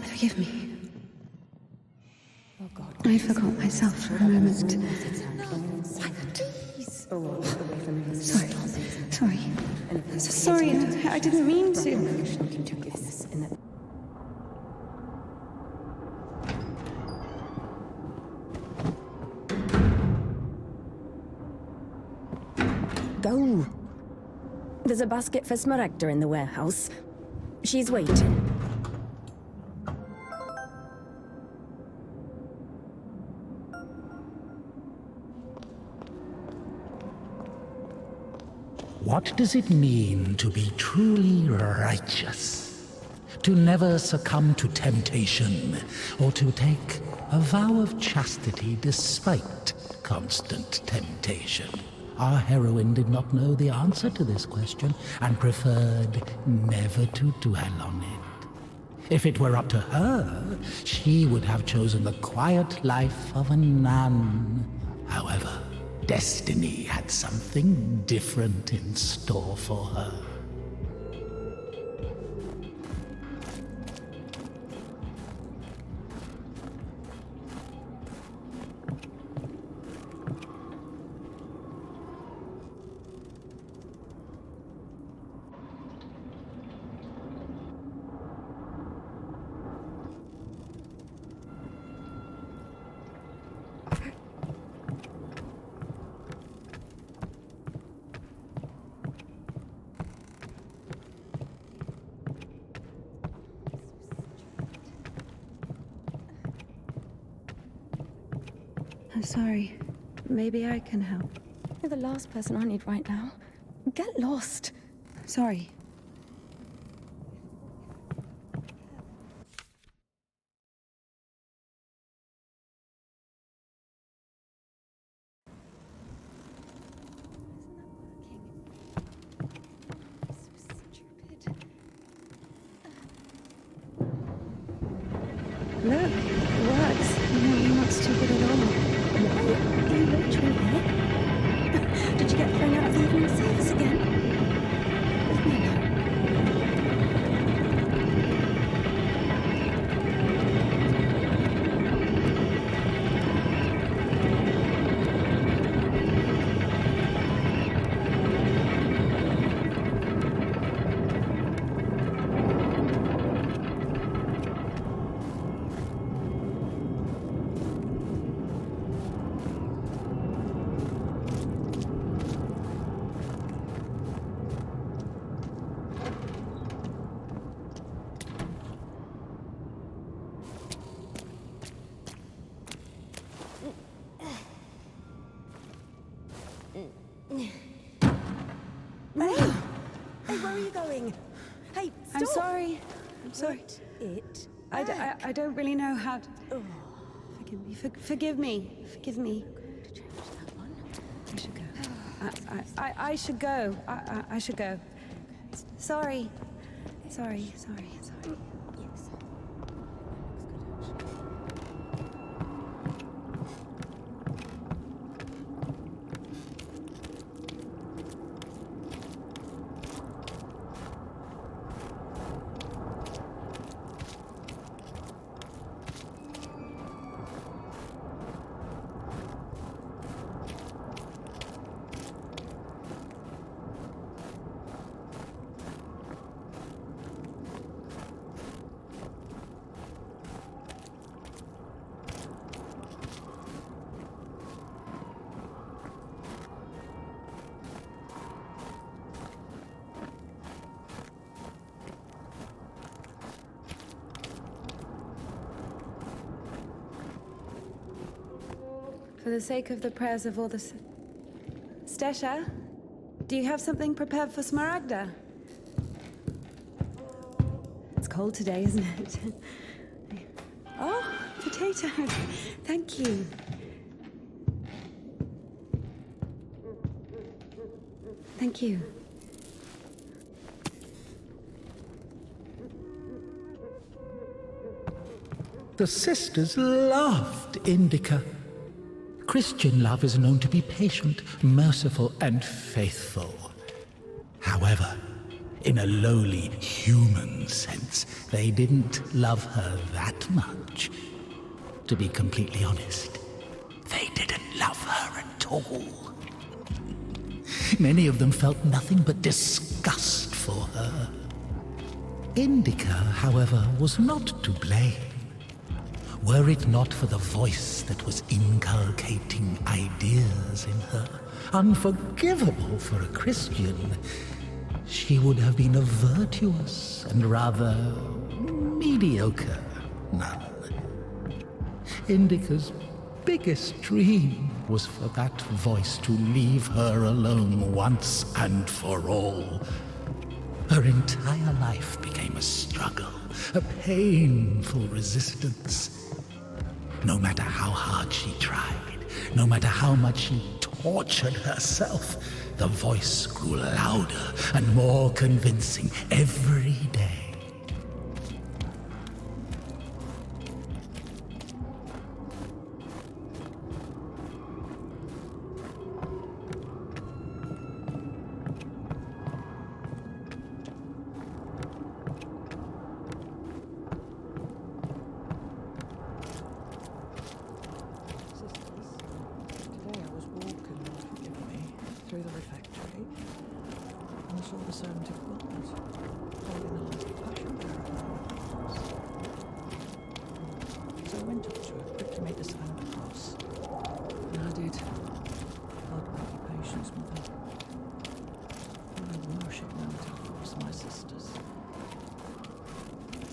Forgive me. I forgot myself for a moment. Sorry, I didn't mean to. Go. There's a basket for Smaragda in the warehouse. She's waiting. What does it mean to be truly righteous? To never succumb to temptation, or to take a vow of chastity despite constant temptation? Our heroine did not know the answer to this question and preferred never to dwell on it. If it were up to her, she would have chosen the quiet life of a nun. However, destiny had something different in store for her. I'm sorry. Maybe I can help. You're the last person I need right now. Get lost. Sorry. Look, it works. You're not stupid at all. Are you literally here? Did you get thrown out of the evening service again? Leave me alone. Hey, where are you going? Hey, stop! I'm sorry. I don't really know how to... Oh. Forgive me. Forgive me. Forgive me. To change that one. I should go. I should go. I should go. Sorry. Sorry. Yes. For the sake of the prayers of all the... Stesha, do you have something prepared for Smaragda? It's cold today, isn't it? Oh, potatoes. Thank you. Thank you. The sisters loved Indika. Christian love is known to be patient, merciful, and faithful. However, in a lowly human sense, they didn't love her that much. To be completely honest, they didn't love her at all. Many of them felt nothing but disgust for her. Indika, however, was not to blame. Were it not for the voice that was inculcating ideas in her, unforgivable for a Christian, she would have been a virtuous and rather mediocre nun. Indika's biggest dream was for that voice to leave her alone once and for all. Her entire life became a struggle, a painful resistance. No matter how hard she tried, no matter how much she tortured herself, the voice grew louder and more convincing every day. Through the refectory, and saw the servant of God holding the light of passion bearer. So I went up to her, quickly made the sign of the cross. And I did. God grant you patience, mother. For I worship now to force my sisters.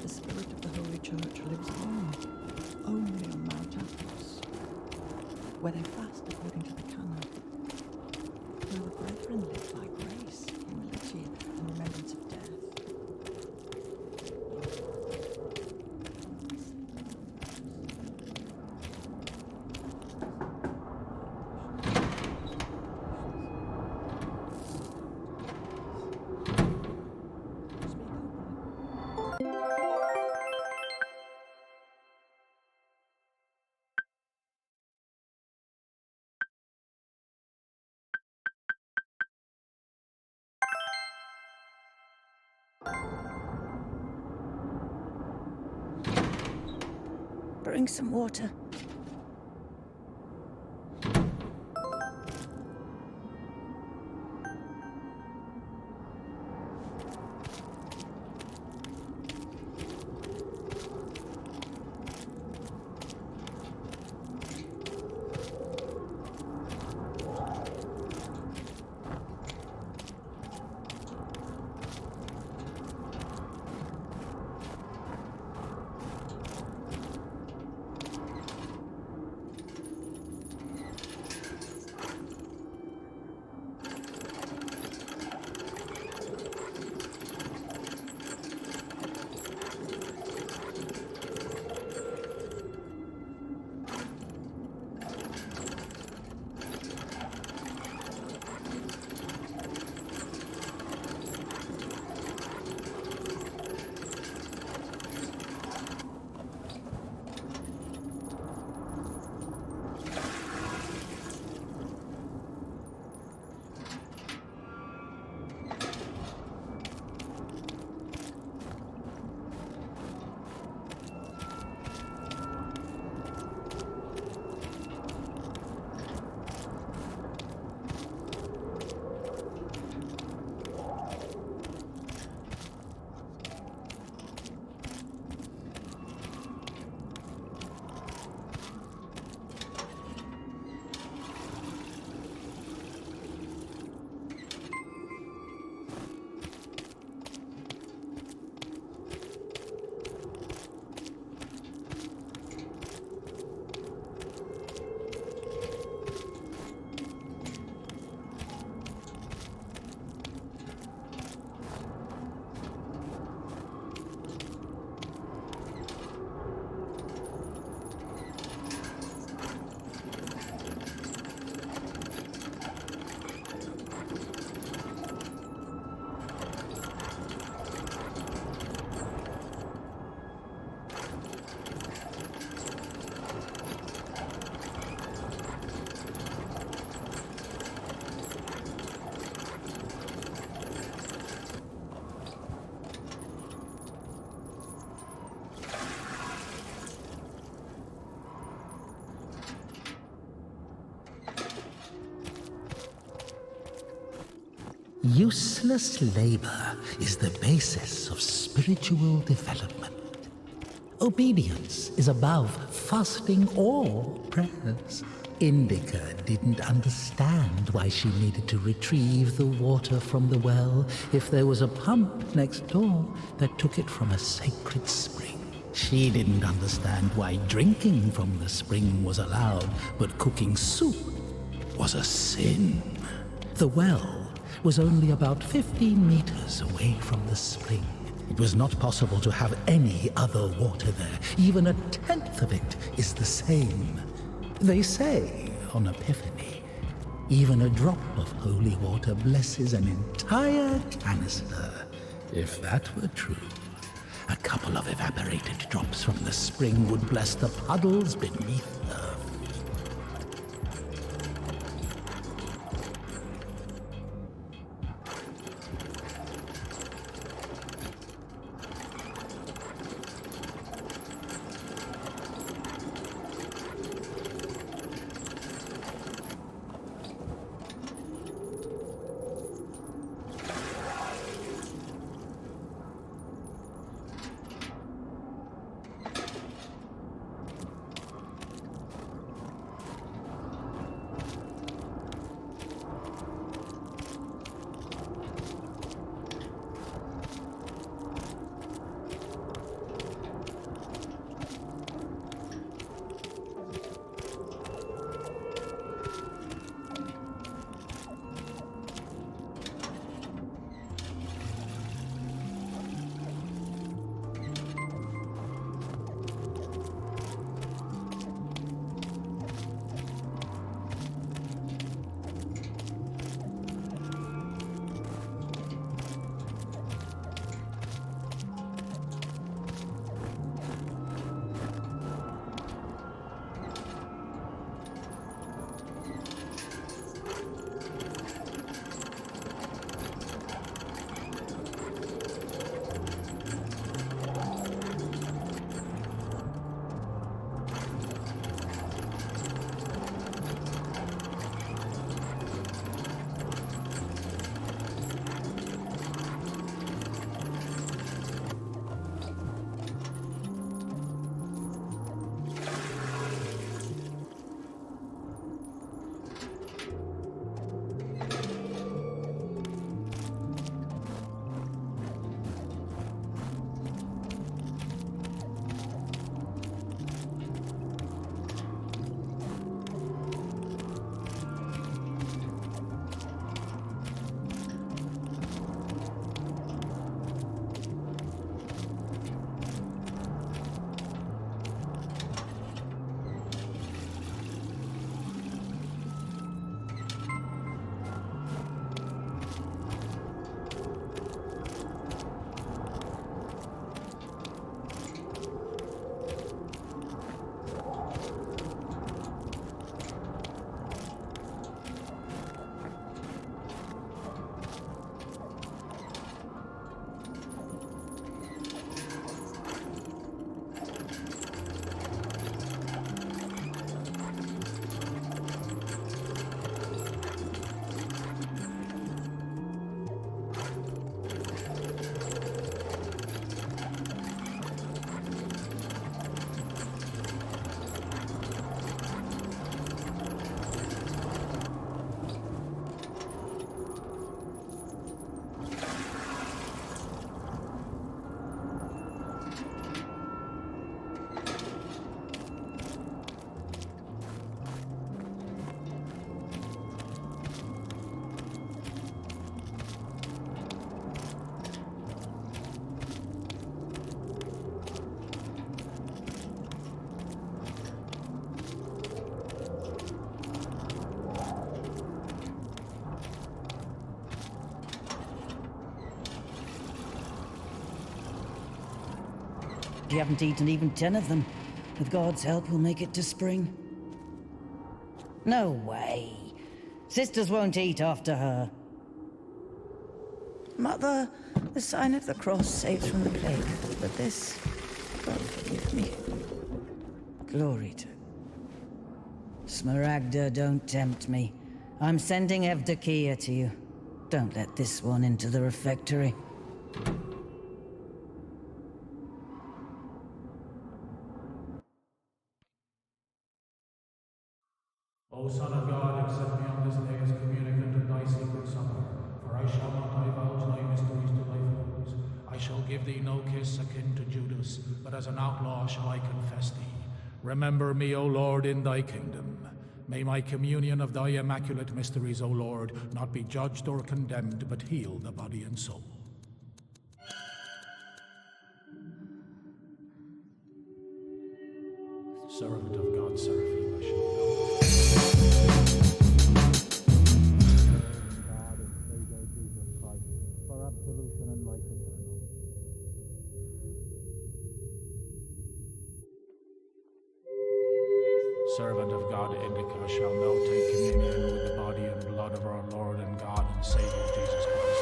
The spirit of the Holy Church lives only on Mount Athos, where they fast according to the canon. Where the brethren live by grace, humility, and remembrance of death. Bring some water. Useless labor is the basis of spiritual development. Obedience is above fasting or prayers. Indika didn't understand why she needed to retrieve the water from the well if there was a pump next door that took it from a sacred spring. She didn't understand why drinking from the spring was allowed, but cooking soup was a sin. The well was only about 15 meters away from the spring. It was not possible to have any other water there. Even a tenth of it is the same. They say, on Epiphany, even a drop of holy water blesses an entire canister. If that were true, a couple of evaporated drops from the spring would bless the puddles beneath her feet. You haven't eaten even 10 of them. With God's help, we'll make it to spring. No way. Sisters won't eat after her. Mother, the sign of the cross saves from the plague, but this, God forgive me. Glory to... Smaragda, don't tempt me. I'm sending Evdokia to you. Don't let this one into the refectory. O Son of God, accept me on this day as communicant in thy secret supper, for I shall not divulge thy mysteries to thy foes. I shall give thee no kiss akin to Judas, but as an outlaw shall I confess thee. Remember me, O Lord, in thy kingdom. May my communion of thy immaculate mysteries, O Lord, not be judged or condemned, but heal the body and soul. Servant of God, Seraphim, I shall know. God and Savior Jesus Christ, for absolution and life eternal. Servant of God, Indika, shall now take communion with the body and blood of our Lord and God and Savior Jesus Christ.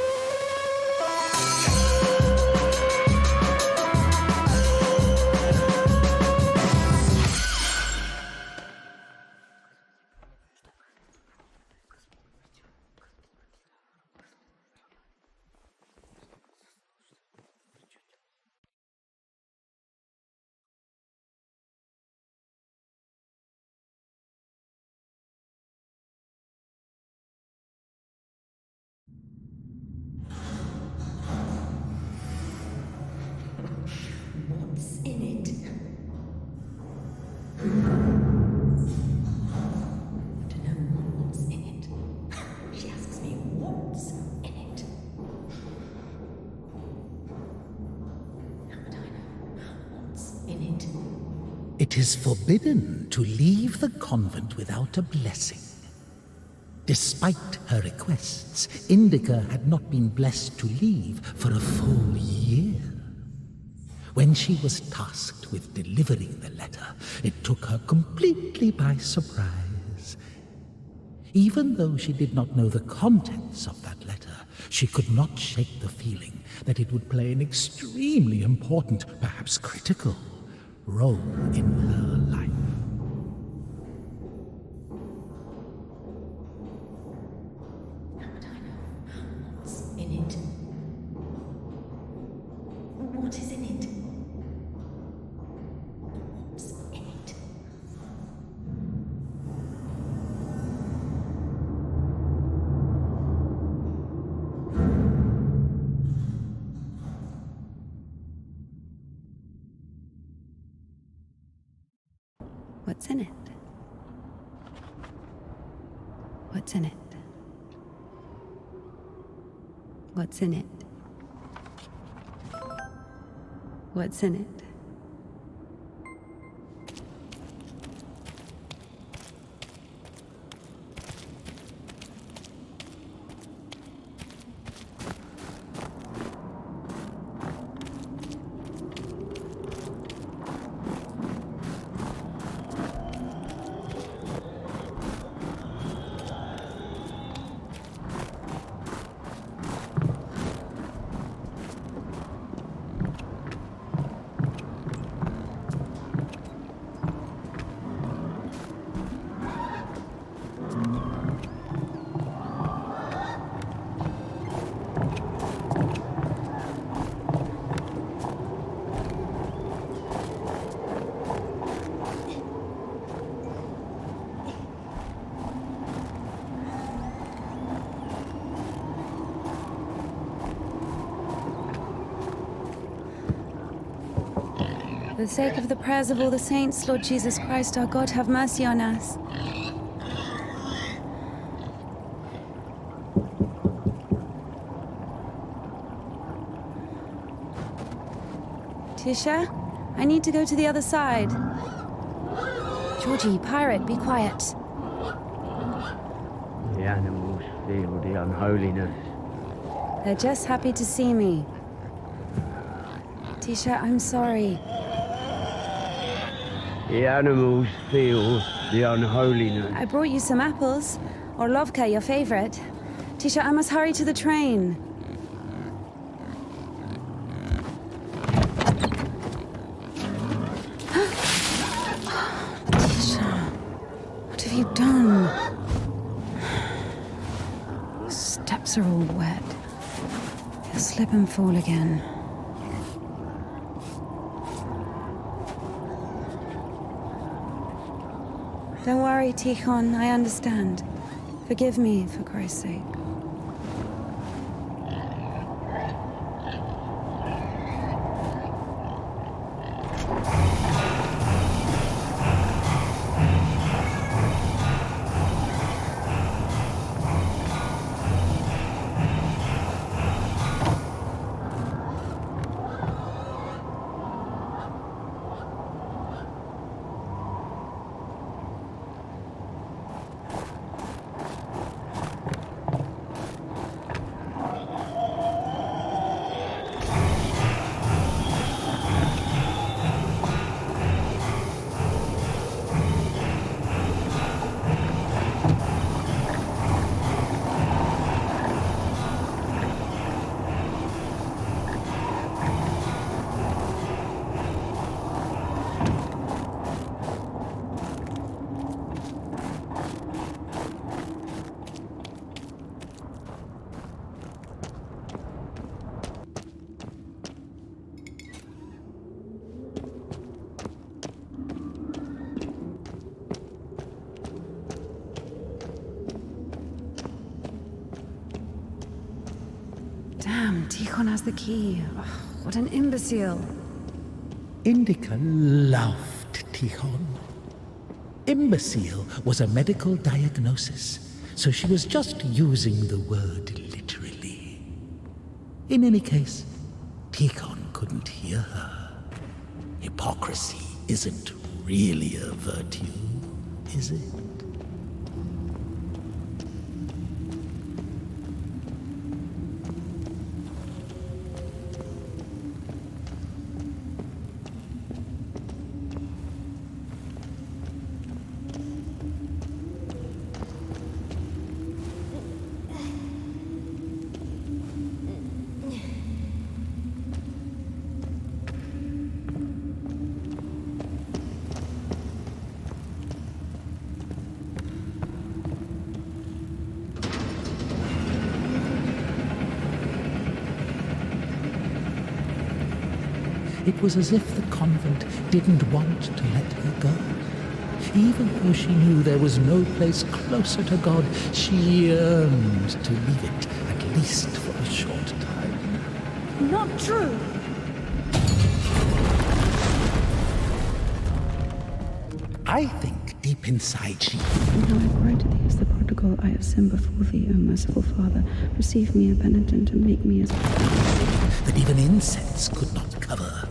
What's in it? To know what's in it. She asks me what's in it. How would I know what's in it? It is forbidden to leave the convent without a blessing. Despite her requests, Indika had not been blessed to leave for a full year. When she was tasked with delivering the letter, it took her completely by surprise. Even though she did not know the contents of that letter, she could not shake the feeling that it would play an extremely important, perhaps critical, role in her life. How would I know what's in it? What is in it? What's in it? What's in it? What's in it? What's in it? What's in it? For the sake of the prayers of all the saints, Lord Jesus Christ, our God, have mercy on us. Tisha, I need to go to the other side. Georgie, pirate, be quiet. The animals feel the unholiness. They're just happy to see me. Tisha, I'm sorry. The animals feel the unholiness. I brought you some apples. Or Lovka, your favorite. Tisha, I must hurry to the train. Tisha, what have you done? Steps boots are all wet. He'll slip and fall again. Don't worry, Tikhon, I understand. Forgive me, for Christ's sake. Damn, Tikhon has the key. Ugh, what an imbecile. Indika loved Tikhon. Imbecile was a medical diagnosis, so she was just using the word literally. In any case, Tikhon couldn't hear her. Hypocrisy isn't really a virtue, is it? It was as if the convent didn't want to let her go. Even though she knew there was no place closer to God, she yearned to leave it, at least for a short time. Not true. I think deep inside she... And now I cry to thee as the prodigal, I have sinned before thee, O merciful Father. Receive me a penitent and make me as... that even incense could not cover.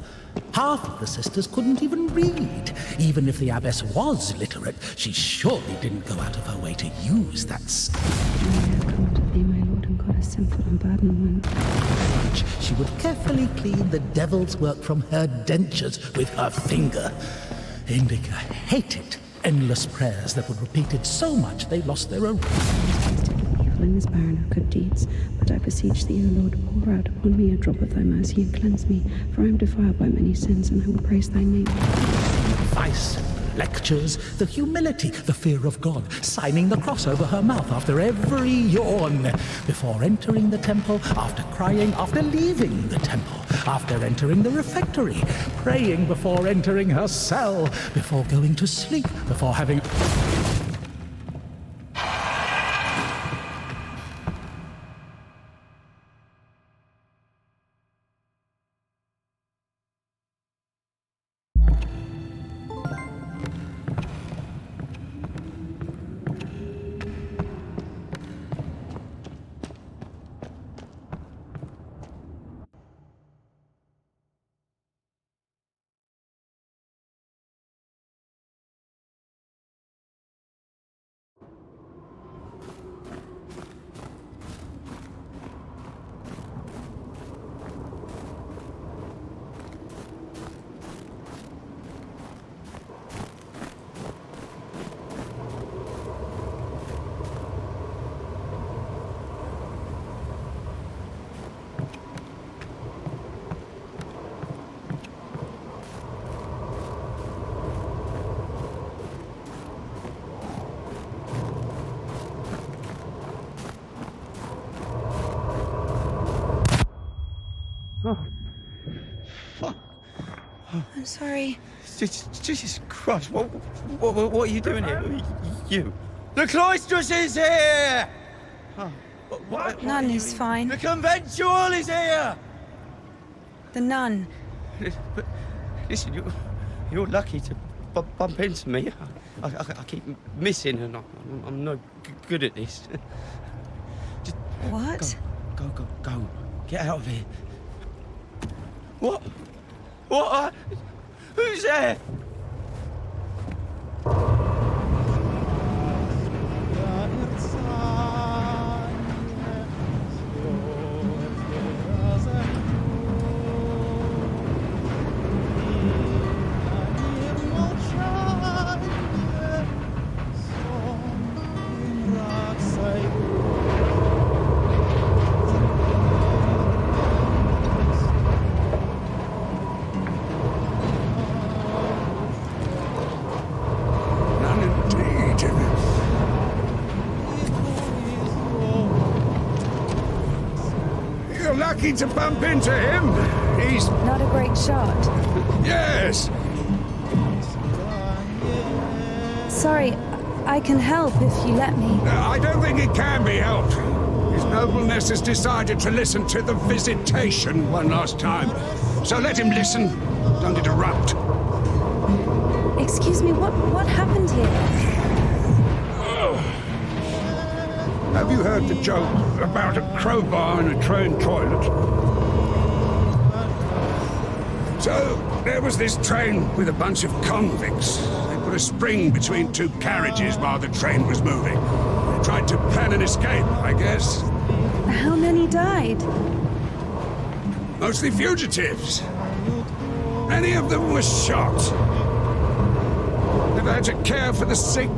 Half of the sisters couldn't even read. Even if the abbess was literate, she surely didn't go out of her way to use that stuff. I have come to thee, my Lord and God, a sinful and burdened one. She would carefully clean the devil's work from her dentures with her finger. Indika hated endless prayers that were repeated so much they lost their own. Evil and is barren of good deeds, but I beseech thee, O Lord, pour out upon me a drop of thy mercy and cleanse me, for I am defiled by many sins, and I will praise thy name. Vice, lectures, the humility, the fear of God, signing the cross over her mouth after every yawn, before entering the temple, after crying, after leaving the temple, after entering the refectory, praying before entering her cell, before going to sleep, before having... I'm sorry. Jesus Christ, what are you doing here? You. The cloistress is here! What Nun are you is fine. The conventual is here! The nun. But listen, you're lucky to bump into me. I keep missing and I'm no good at this. Just What? go. Get out of here. What? What? Who's there? Lucky to bump into him. He's... Not a great shot. Yes! Sorry, I can help if you let me. I don't think it can be helped. His nobleness has decided to listen to the visitation one last time. So let him listen. Don't interrupt. Excuse me, what happened here? Have you heard the joke about a crowbar in a train toilet? So, there was this train with a bunch of convicts. They put a spring between two carriages while the train was moving. They tried to plan an escape, I guess. How many died? Mostly fugitives. Many of them were shot. They've had to care for the sick.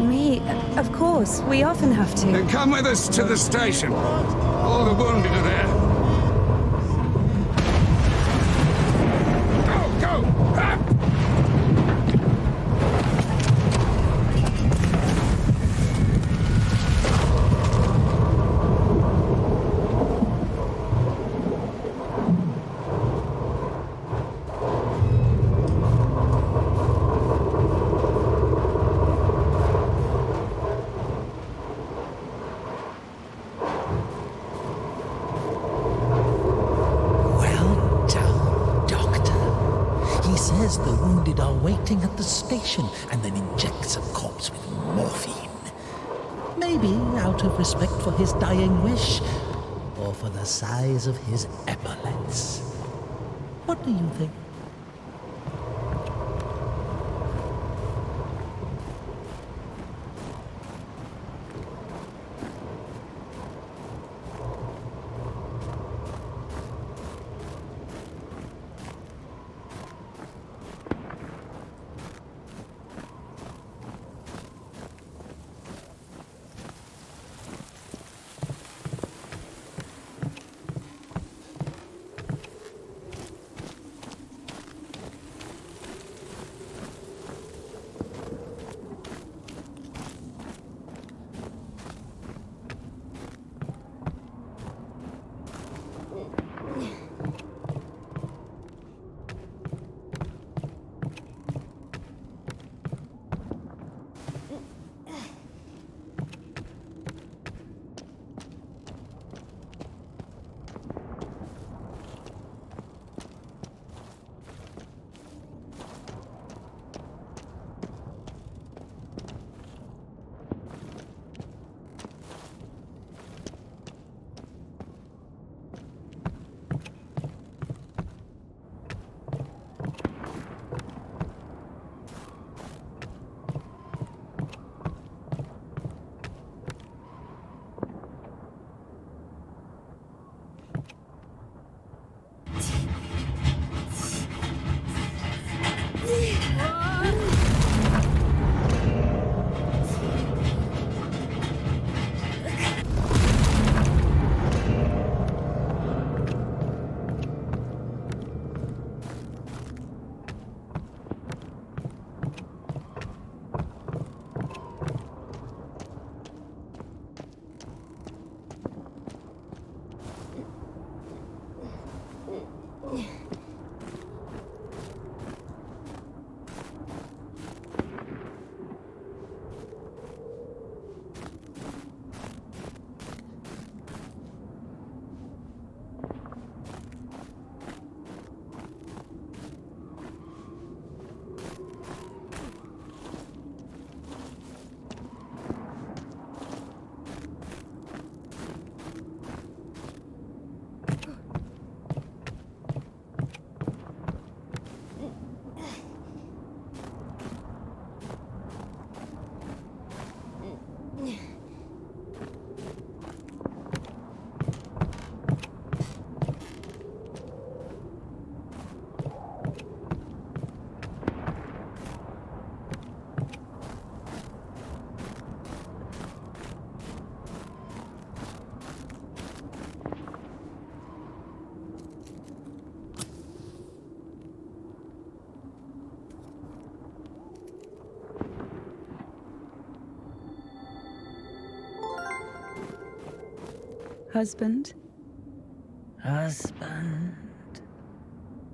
Me? Of course. We often have to. Then come with us to the station. All the wounded are there. Go! Ah! The wounded are waiting at the station and then injects a corpse with morphine. Maybe out of respect for his dying wish, or for the size of his epaulets. What do you think? husband. Husband?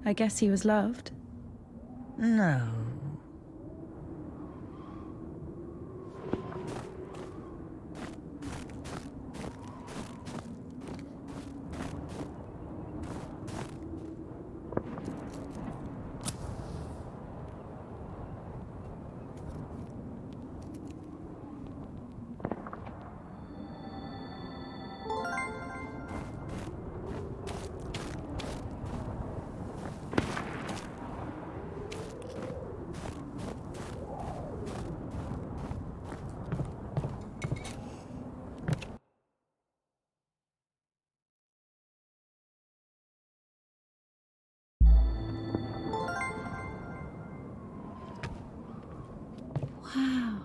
I guess he was loved. No. Wow.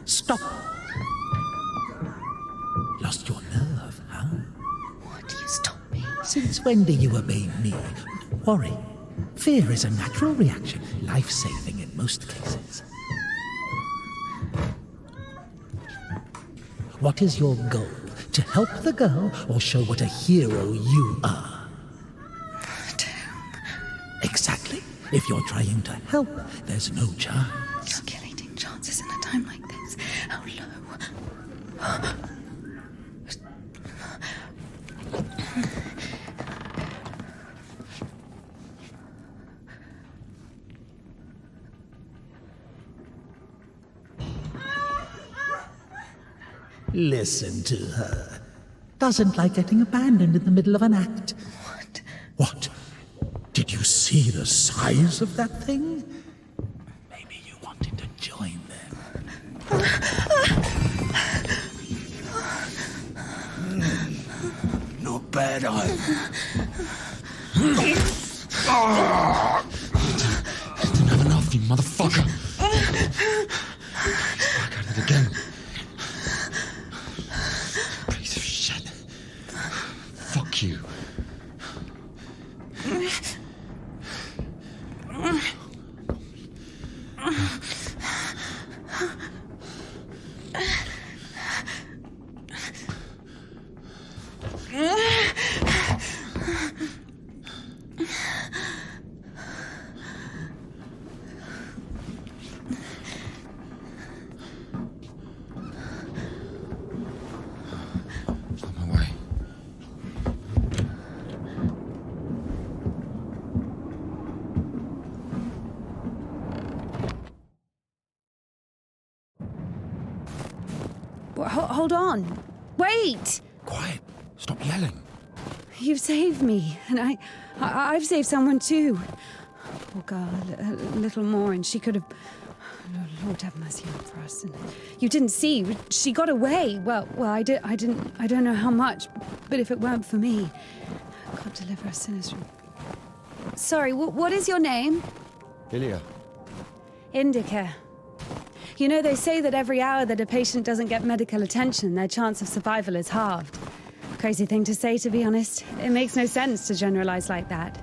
Stop! Lost your nerve, huh? What? You stop me? Since when do you obey me? Don't worry. Fear is a natural reaction, life-saving in most cases. What is your goal? To help the girl or show what a hero you are? Exactly. If you're trying to help, there's no chance. Calculating chances in a time like this. How low? Listen to her. Doesn't like getting abandoned in the middle of an act. What? What? Did you see the size of that thing? Maybe you wanted to join them. Not bad, either. Didn't have enough, you motherfucker. Back at it again. Piece of shit. Fuck you. On my way. Hold on. Wait! Quiet. Stop yelling. You've saved me, and I've saved someone too. Oh, God, a little more, and she could have... Lord have mercy on us. And you didn't see. She got away. Well, I don't know how much, but if it weren't for me, God deliver us sinners from... Sorry, what is your name? Ilya. Indika. You know, they say that every hour that a patient doesn't get medical attention, their chance of survival is halved. Crazy thing to say, to be honest. It makes no sense to generalize like that.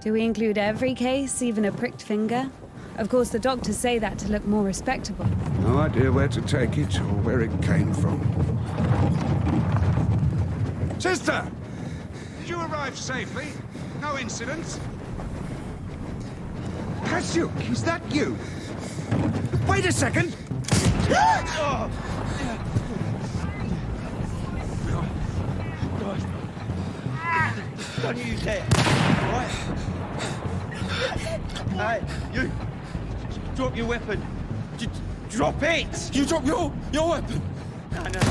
Do we include every case, even a pricked finger? Of course, the doctors say that to look more respectable. No idea where to take it or where it came from. Sister! Did you arrive safely? No incidents? Kasyuk, is that you? Wait a second! Don't you dare! Right? Hey, you! Drop your weapon! Drop it! You drop your weapon! No.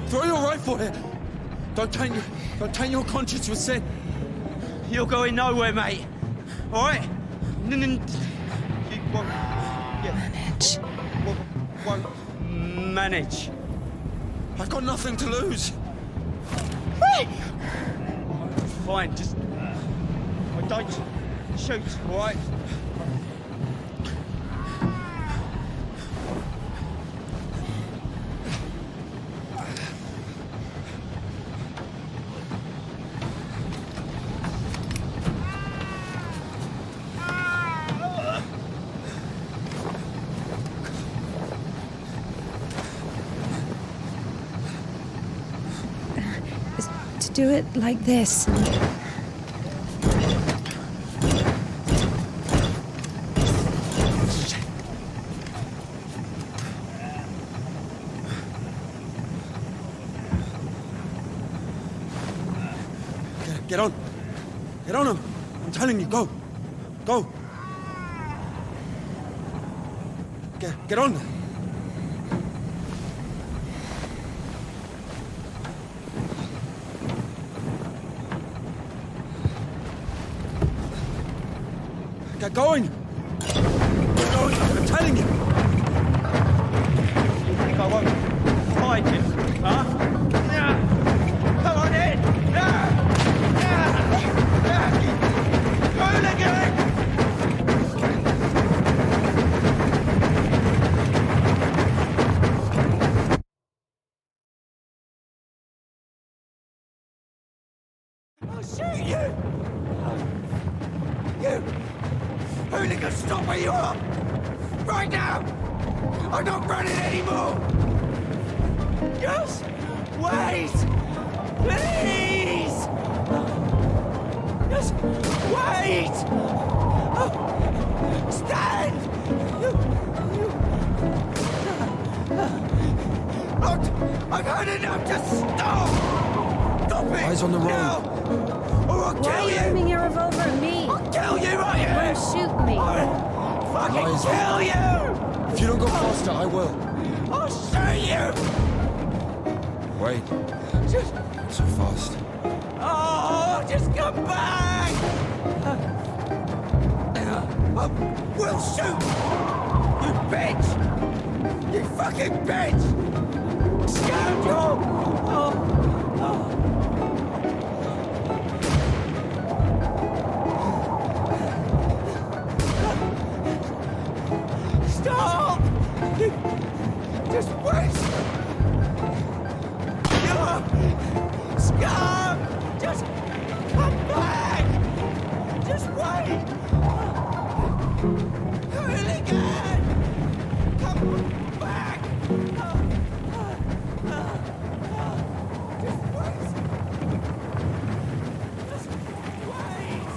Throw your rifle here! Don't taint your conscience with sin! You're going nowhere, mate! Alright? You won't... Manage. Won't manage. I've got nothing to lose! Fine, just... don't shoot, alright? To do it like this. Get on! Get on him! I'm telling you, go! Go! Get on! Get going! Get going! I'm telling you! You think I won't find you, huh? Yeah. Come on in! Yeah. Hooligan! I'll shoot you! You! Hooligan, stop where you are! Right now! I'm not running anymore! Just wait! Please! Just wait! Stand! I've had enough! Just stop! Stop it! Eyes on the road. Now! Or I'll Why kill are you you! aiming your revolver at me? I'll kill you right here! Don't shoot me. I'll fucking Eyes on- kill you! If you don't go faster, I will. I'll shoot you! Wait, Just... not so fast. Oh, just come back! I will shoot! You bitch! You fucking bitch! Scoundrel! Stop! Just wait! Scum! Just come back! Just wait! Hooligan! Come back! Just wait! Just wait!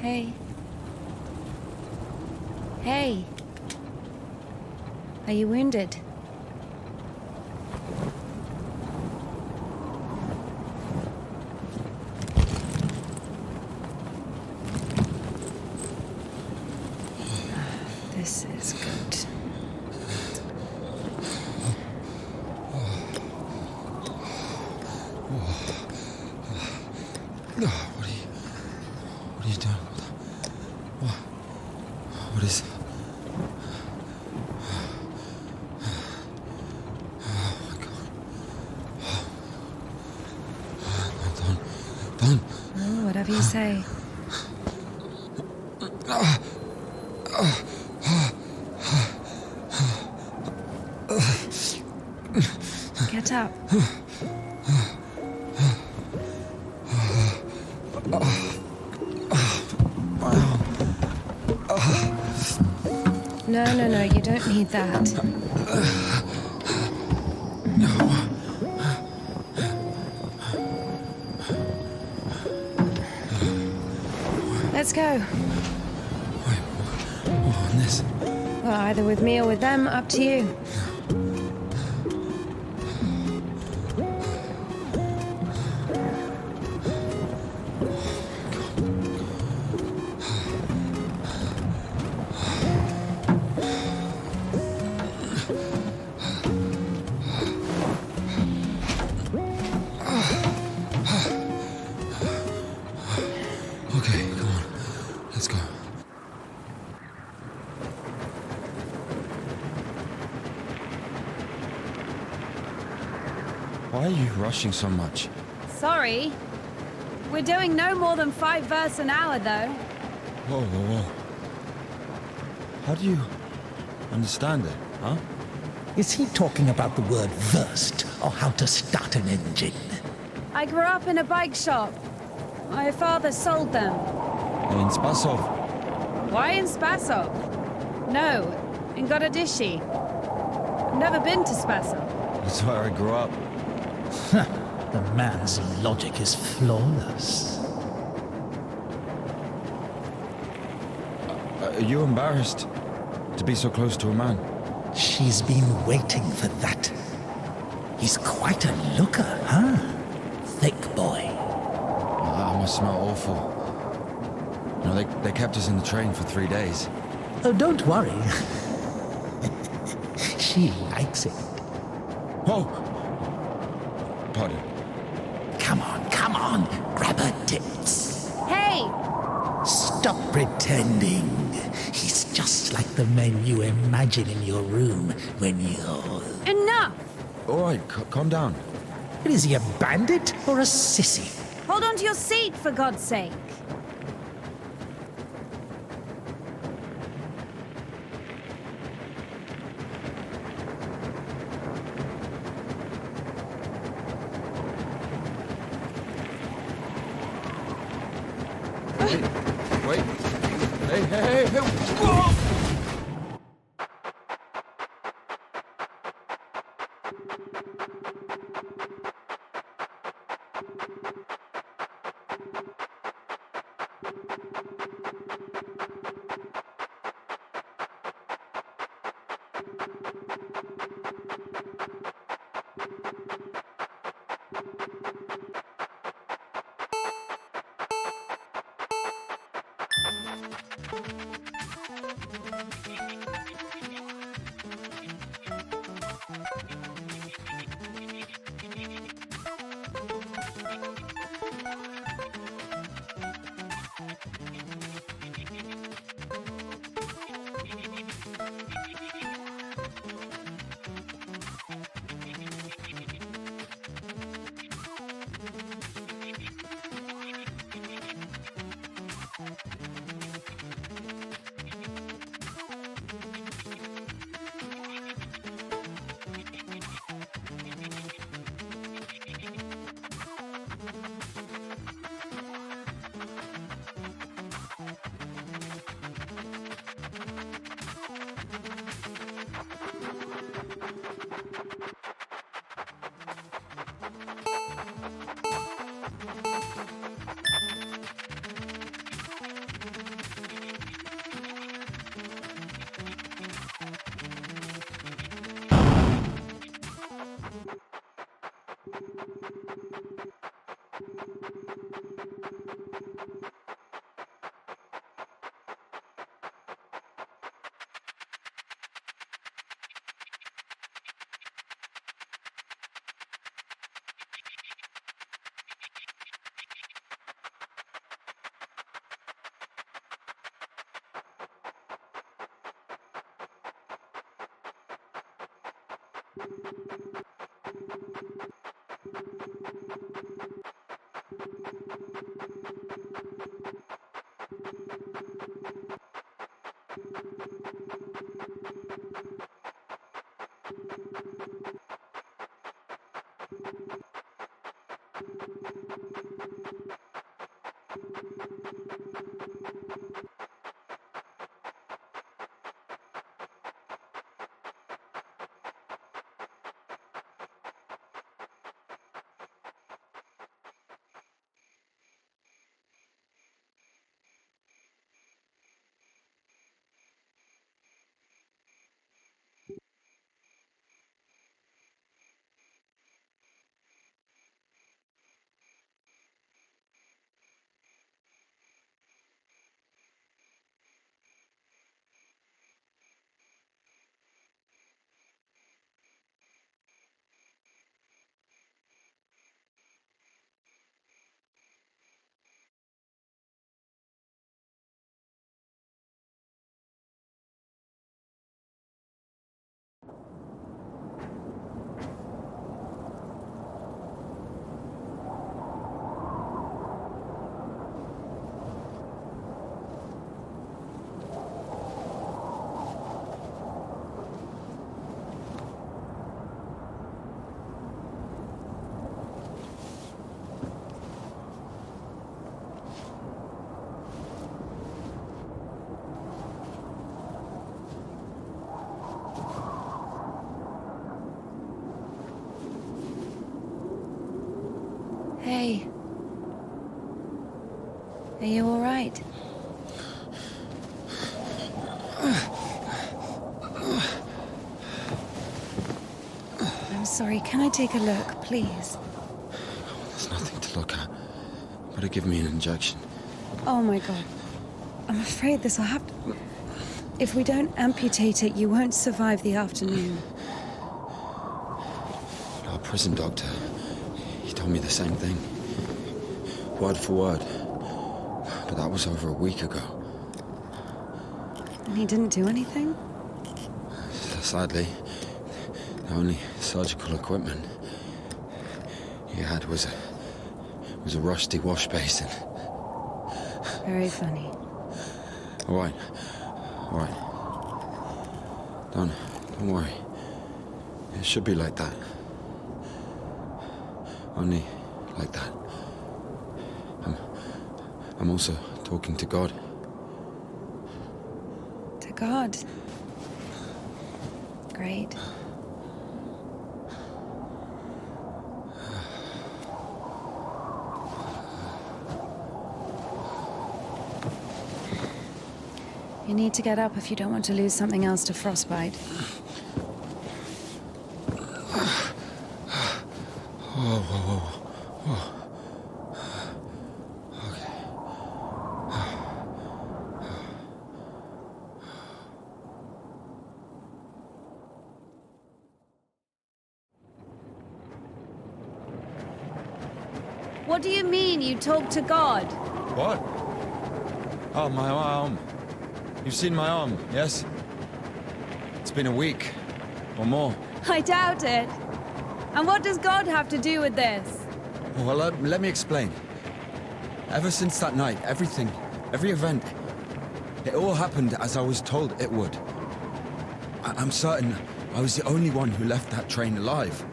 Hey. Hey. Are you wounded? This is good. What are you doing? What is... Oh my God. Don't. Oh, whatever you say. Get up. No, you don't need that. Let's go. Wait, what on this? Well, either with me or with them, up to you. Okay, come on. Let's go. Why are you rushing so much? Sorry. We're doing no more than 5 verses an hour, though. Whoa. How do you understand it, huh? Is he talking about the word versed, or how to start an engine? I grew up in a bike shop. My father sold them. In Spasov. Why in Spasov? No, in Gorodishi. I've never been to Spasov. That's where I grew up. The man's logic is flawless. Are you embarrassed to be so close to a man? She's been waiting for that. He's quite a looker, huh? Thick boy. I must smell awful. You know, they kept us in the train for 3 days. Oh, don't worry. She likes it. Whoa! Pardon. Come on, grab her tits. Hey! Stop pretending. He's just like the men you imagine in your room when you're... Enough! All right, calm down. Is he a bandit or a sissy? Hold on to your seat, for God's sake. Wait. Hey. Whoa! Hey. Are you all right? I'm sorry, can I take a look, please? There's nothing to look at. Better give me an injection. Oh my god. I'm afraid this will have to... If we don't amputate it, you won't survive the afternoon. Our prison doctor, he told me the same thing. Word for word. But that was over a week ago. And he didn't do anything? Sadly, the only surgical equipment he had was a rusty wash basin. Very funny. All right. Don't worry. It should be like that. Only like that. I'm also talking to God. To God? Great. You need to get up if you don't want to lose something else to frostbite. Whoa. Okay. What do you mean you talk to God? What? Oh, my arm. You've seen my arm, yes? It's been a week, or more. I doubt it. And what does God have to do with this? Well, let me explain. Ever since that night, every event, it all happened as I was told it would. I'm certain I was the only one who left that train alive.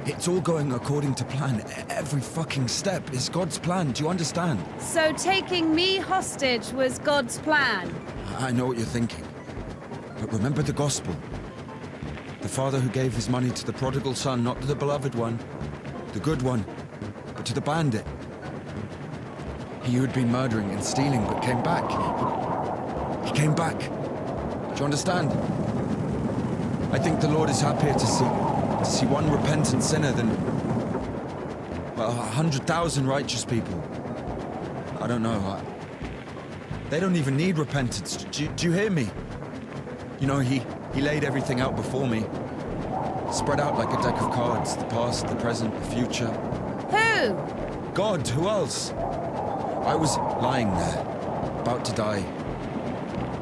It's all going according to plan. Every fucking step is God's plan, do you understand? So taking me hostage was God's plan? I know what you're thinking. But remember the gospel. The father who gave his money to the prodigal son, not to the beloved one, the good one, but to the bandit. He who had been murdering and stealing but came back. He came back. Do you understand? I think the Lord is happier to see one repentant sinner than, well, 100,000 righteous people. I don't know. They don't even need repentance. Do you hear me? You know, he laid everything out before me. Spread out like a deck of cards. The past, the present, the future. Who? God, who else? I was lying there, about to die.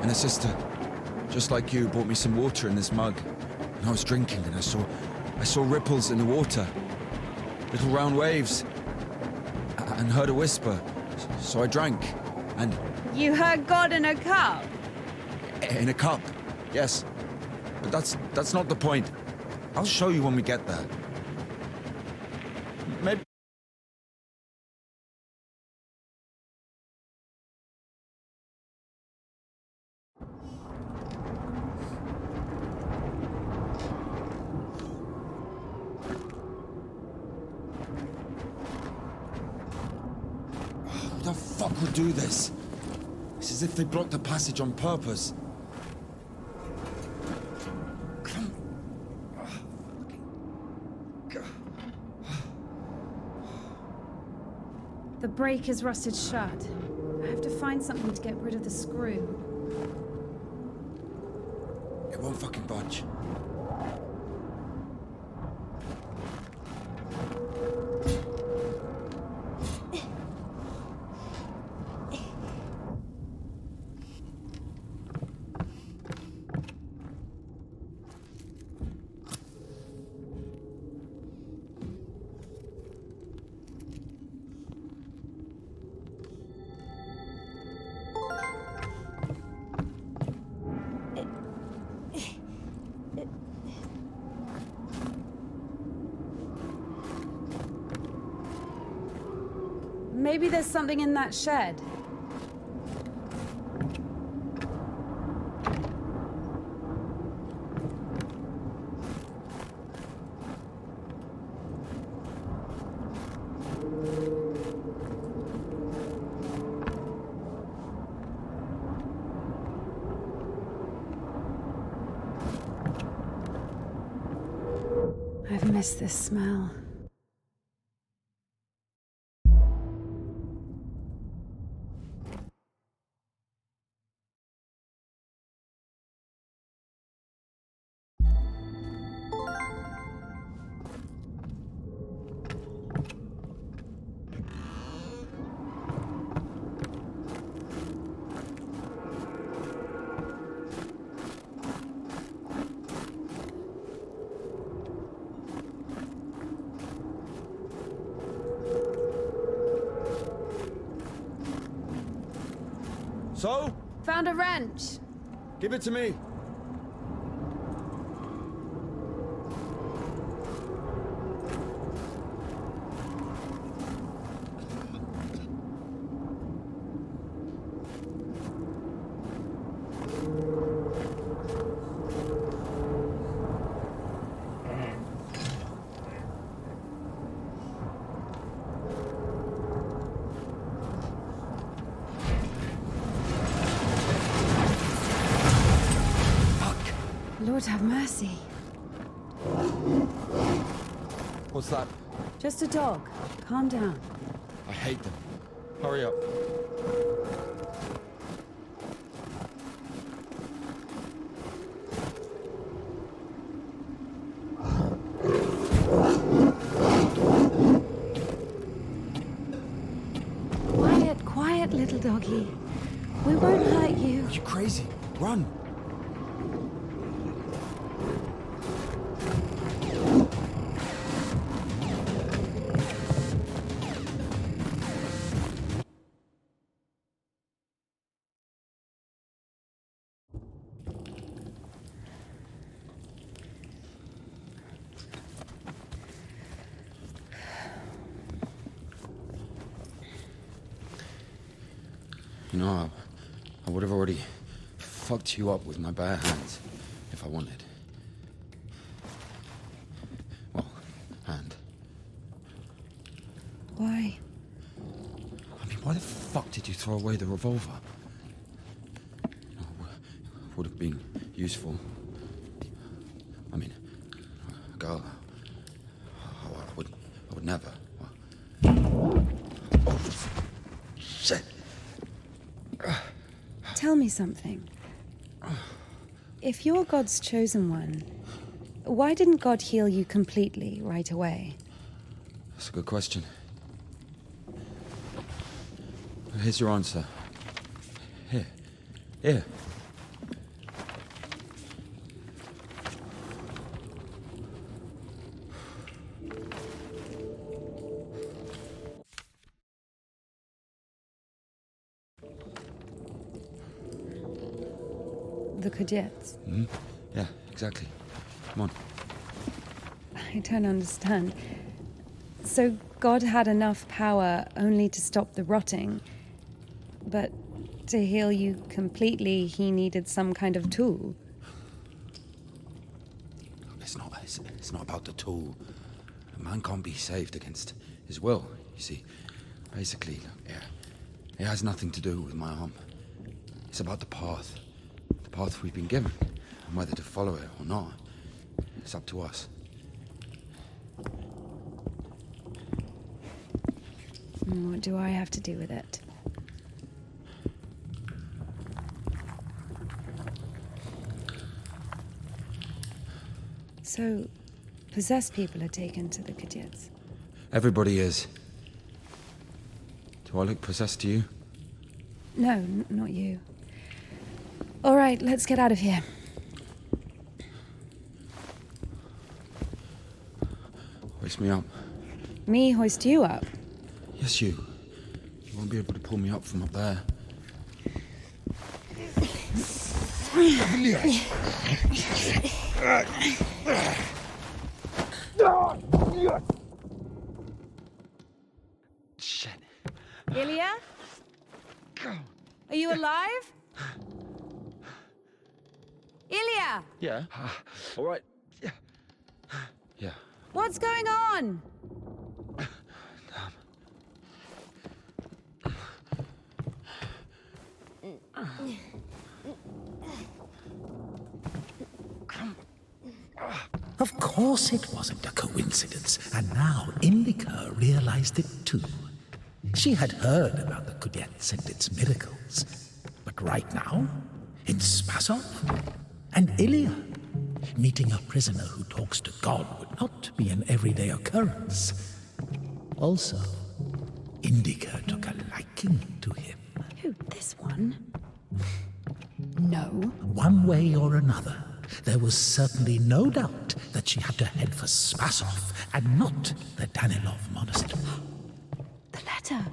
And a sister, just like you, brought me some water in this mug. I was drinking and I saw ripples in the water. Little round waves. And heard a whisper. So I drank. And You heard God in a cup? in a cup. Yes. But that's not the point. I'll show you when we get there. Maybe. Who the fuck would do this? It's as if they blocked the passage on purpose. The brake is rusted shut. I have to find something to get rid of the screw. It won't fucking budge. Maybe there's something in that shed. I've missed this smell. So? Found a wrench. Give it to me. Lord have mercy. What's that? Just a dog. Calm down. I hate them. Hurry up. Quiet, quiet, little doggy. We won't hurt you. Are you crazy? Run! You know, I would have already fucked you up with my bare hands if I wanted. Well, hand. Why? I mean, why the fuck did you throw away the revolver? Would have been useful. I mean, a girl. I would never. Oh, shit. Tell me something. If you're God's chosen one, why didn't God heal you completely right away? That's a good question. Here's your answer. Here. the Kudets? Yeah, exactly. Come on. I don't understand. So God had enough power only to stop the rotting, but to heal you completely, he needed some kind of tool. It's not about the tool. A man can't be saved against his will, you see. Basically, yeah, it has nothing to do with my arm. It's about the path we've been given, and whether to follow it or not, it's up to us. And what do I have to do with it? So, possessed people are taken to the Kudets. Everybody is. Do I look possessed to you? No, not you. All right, let's get out of here. Hoist me up. Me hoist you up? Yes, you. You won't be able to pull me up from up there. Shit. Ilya? Are you alive? Ilya! Yeah. All right. Yeah. What's going on? Of course it wasn't a coincidence, and now Indika realized it too. She had heard about the Kudets and its miracles, but right now, in Spasov and Ilya, meeting a prisoner who talks to God would not be an everyday occurrence. Also, Indika took a liking to him. Who, this one? No. One way or another, there was certainly no doubt that she had to head for Spasov and not the Danilov monastery. The letter.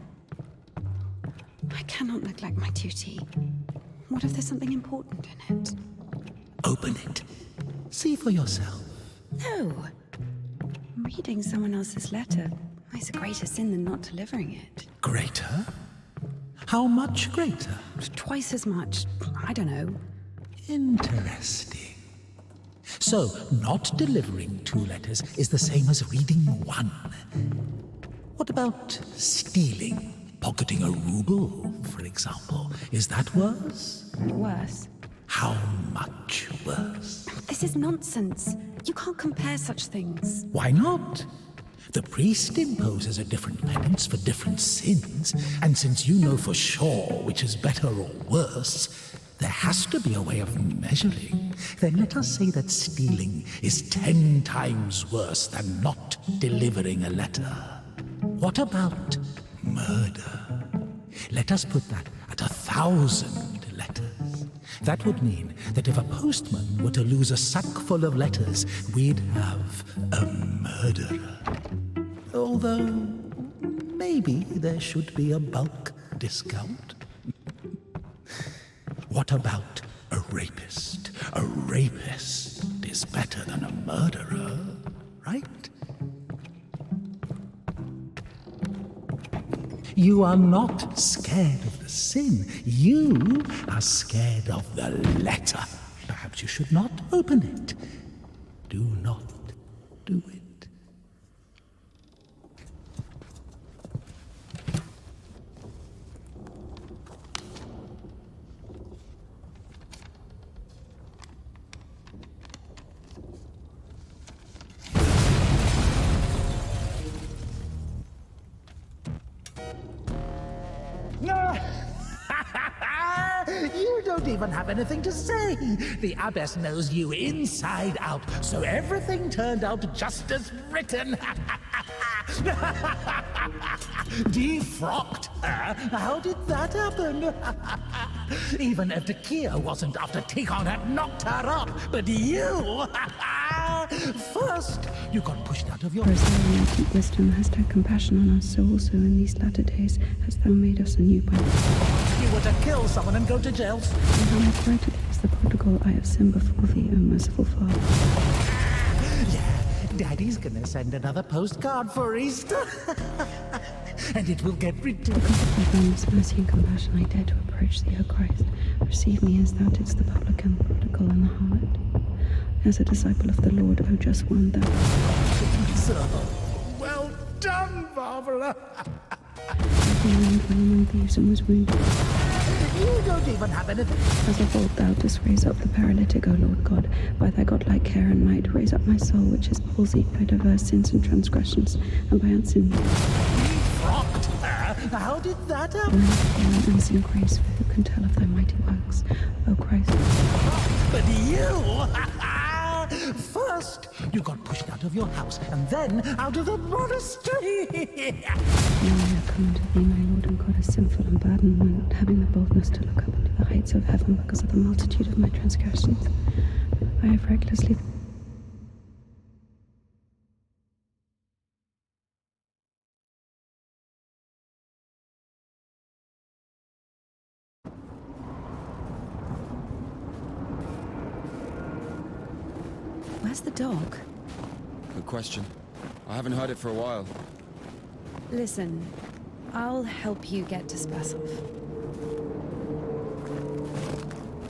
I cannot neglect my duty. What if there's something important in it? Open it. See for yourself. No. Reading someone else's letter is a greater sin than not delivering it. Greater? How much greater? Twice as much. I don't know. Interesting. So, not delivering 2 letters is the same as reading 1. What about stealing? Pocketing a ruble, for example. Is that worse? Worse. How much worse? This is nonsense. You can't compare such things. Why not? The priest imposes a different penance for different sins, and since you know for sure which is better or worse, there has to be a way of measuring. Then let us say that stealing is 10 times worse than not delivering a letter. What about murder? Let us put that at 1,000 letters. That would mean that if a postman were to lose a sack full of letters, we'd have a murderer. Although, maybe there should be a bulk discount. What about a rapist? A rapist is better than a murderer, right? You are not scared of the sin. You are scared of the letter. Perhaps you should not open it. Do not do it. You don't even have anything to say. The abbess knows you inside out, so everything turned out just as written. Defrocked her? How did that happen? Even Evdokia wasn't after Tikhon had knocked her up, but you! First, you got pushed out of your... For as thou in infinite wisdom hast had compassion on us, so also in these latter days hast thou made us anew by... You were to kill someone and go to jail. And how much greater is the prodigal, I have sinned before thee, O merciful Father. Yeah, Daddy's gonna send another postcard for Easter. And it will get ridiculous. Because of thy boundless mercy and compassion, I dare to approach thee, O Christ. Receive me as thou didst the publican, the prodigal, and the harlot. As a disciple of the Lord, O just one, thou. So, well done, Barbara. He reigned well among thieves and was wounded. You don't even have anything. As of old thou didst raise up the paralytic, O Lord God. By thy godlike care and might, raise up my soul, which is palsied by diverse sins and transgressions, and by unseen. Rocked her? How did that happen? And unseen grace, for who can tell of thy mighty works, O Christ? But you! First, you got pushed out of your house, and then out of the monastery! Now I have come unto thee, my Lord and God, a sinful and burdened one, not having the boldness to look up into the heights of heaven because of the multitude of my transgressions. I have recklessly... Where's the dog? Good question. I haven't heard it for a while. Listen, I'll help you get to Spasov.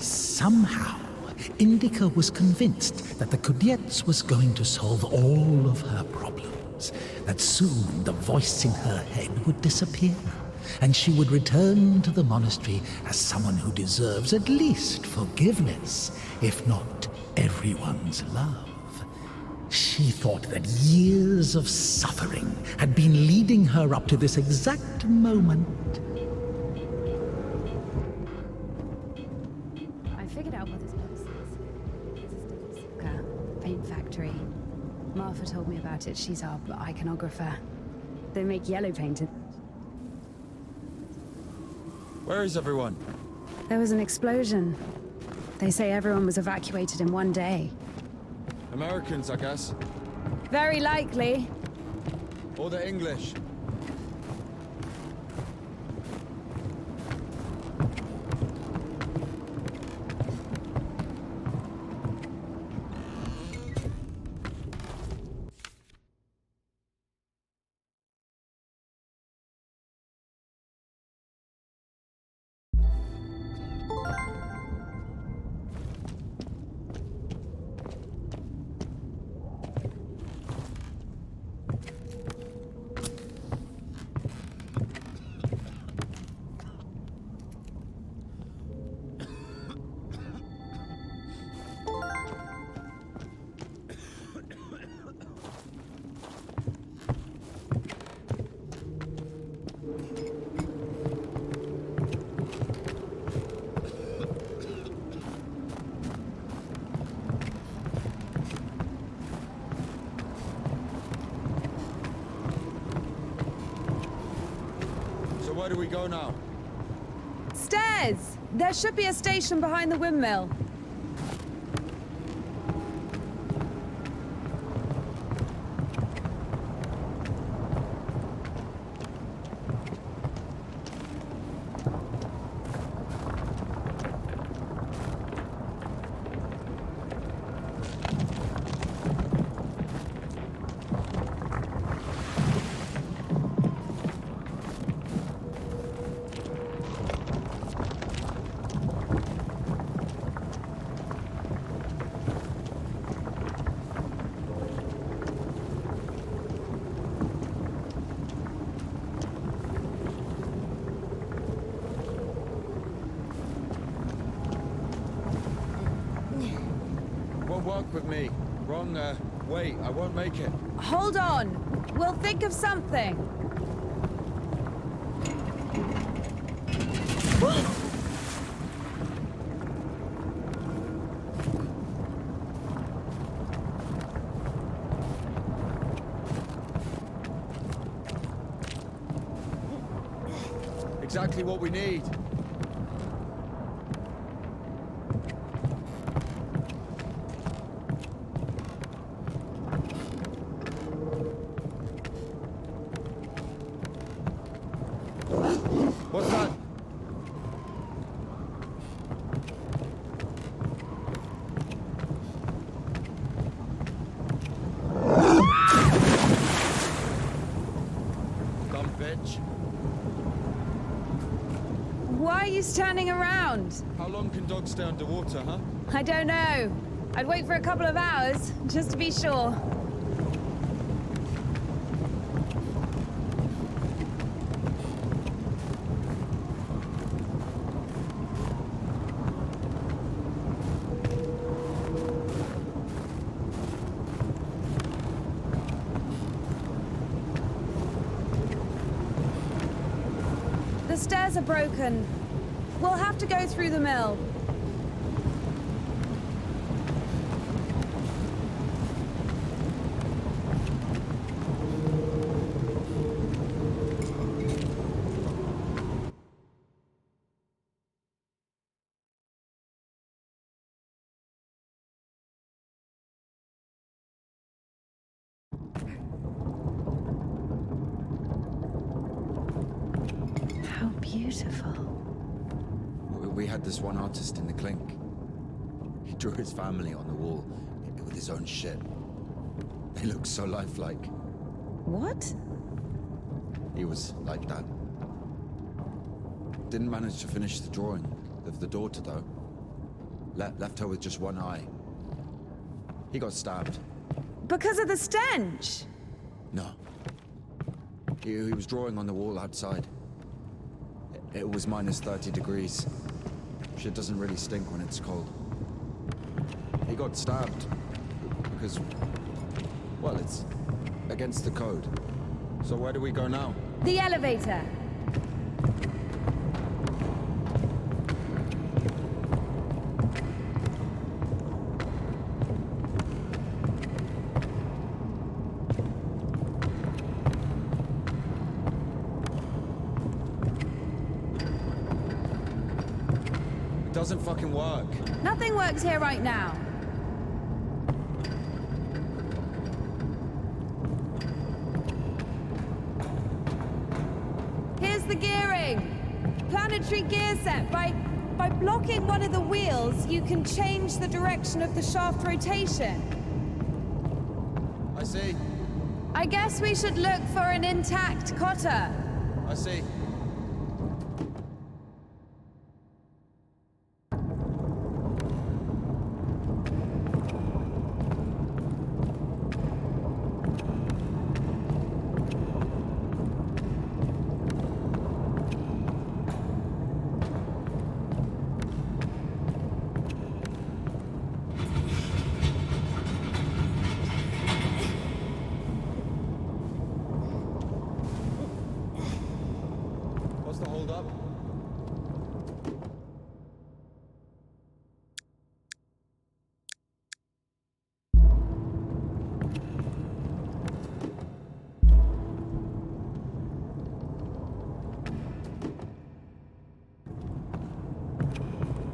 Somehow, Indika was convinced that the Kudiets was going to solve all of her problems, that soon the voice in her head would disappear, and she would return to the monastery as someone who deserves at least forgiveness, if not everyone's love. She thought that years of suffering had been leading her up to this exact moment. I figured out what this place is. This is Indika, paint factory. Martha told me about it. She's our iconographer. They make yellow paint. Where is everyone? There was an explosion. They say everyone was evacuated in one day. Americans, I guess. Very likely. Or the English. Where do we go now? Stairs! There should be a station behind the windmill. Won't work with me. Wrong, wait, I won't make it. Hold on. We'll think of something. Exactly what we need. What's that? you standing around? How long can dogs stay underwater, huh? I don't know. I'd wait for a couple of hours, just to be sure. The stairs are broken. We'll have to go through the mill. How beautiful. We had this one artist in the clink. He drew his family on the wall with his own shit. They look so lifelike. What? He was like that. Didn't manage to finish the drawing of the daughter, though. Left her with just one eye. He got stabbed. Because of the stench? No. He was drawing on the wall outside. It was minus 30 degrees. Shit doesn't really stink when it's cold. He got stabbed because, well, it's against the code. So where do we go now? The elevator. It doesn't fucking work. Nothing works here right now. Here's the gearing. Planetary gear set. By blocking one of the wheels, you can change the direction of the shaft rotation. I see. I guess we should look for an intact cotter. I see. What's the hold up?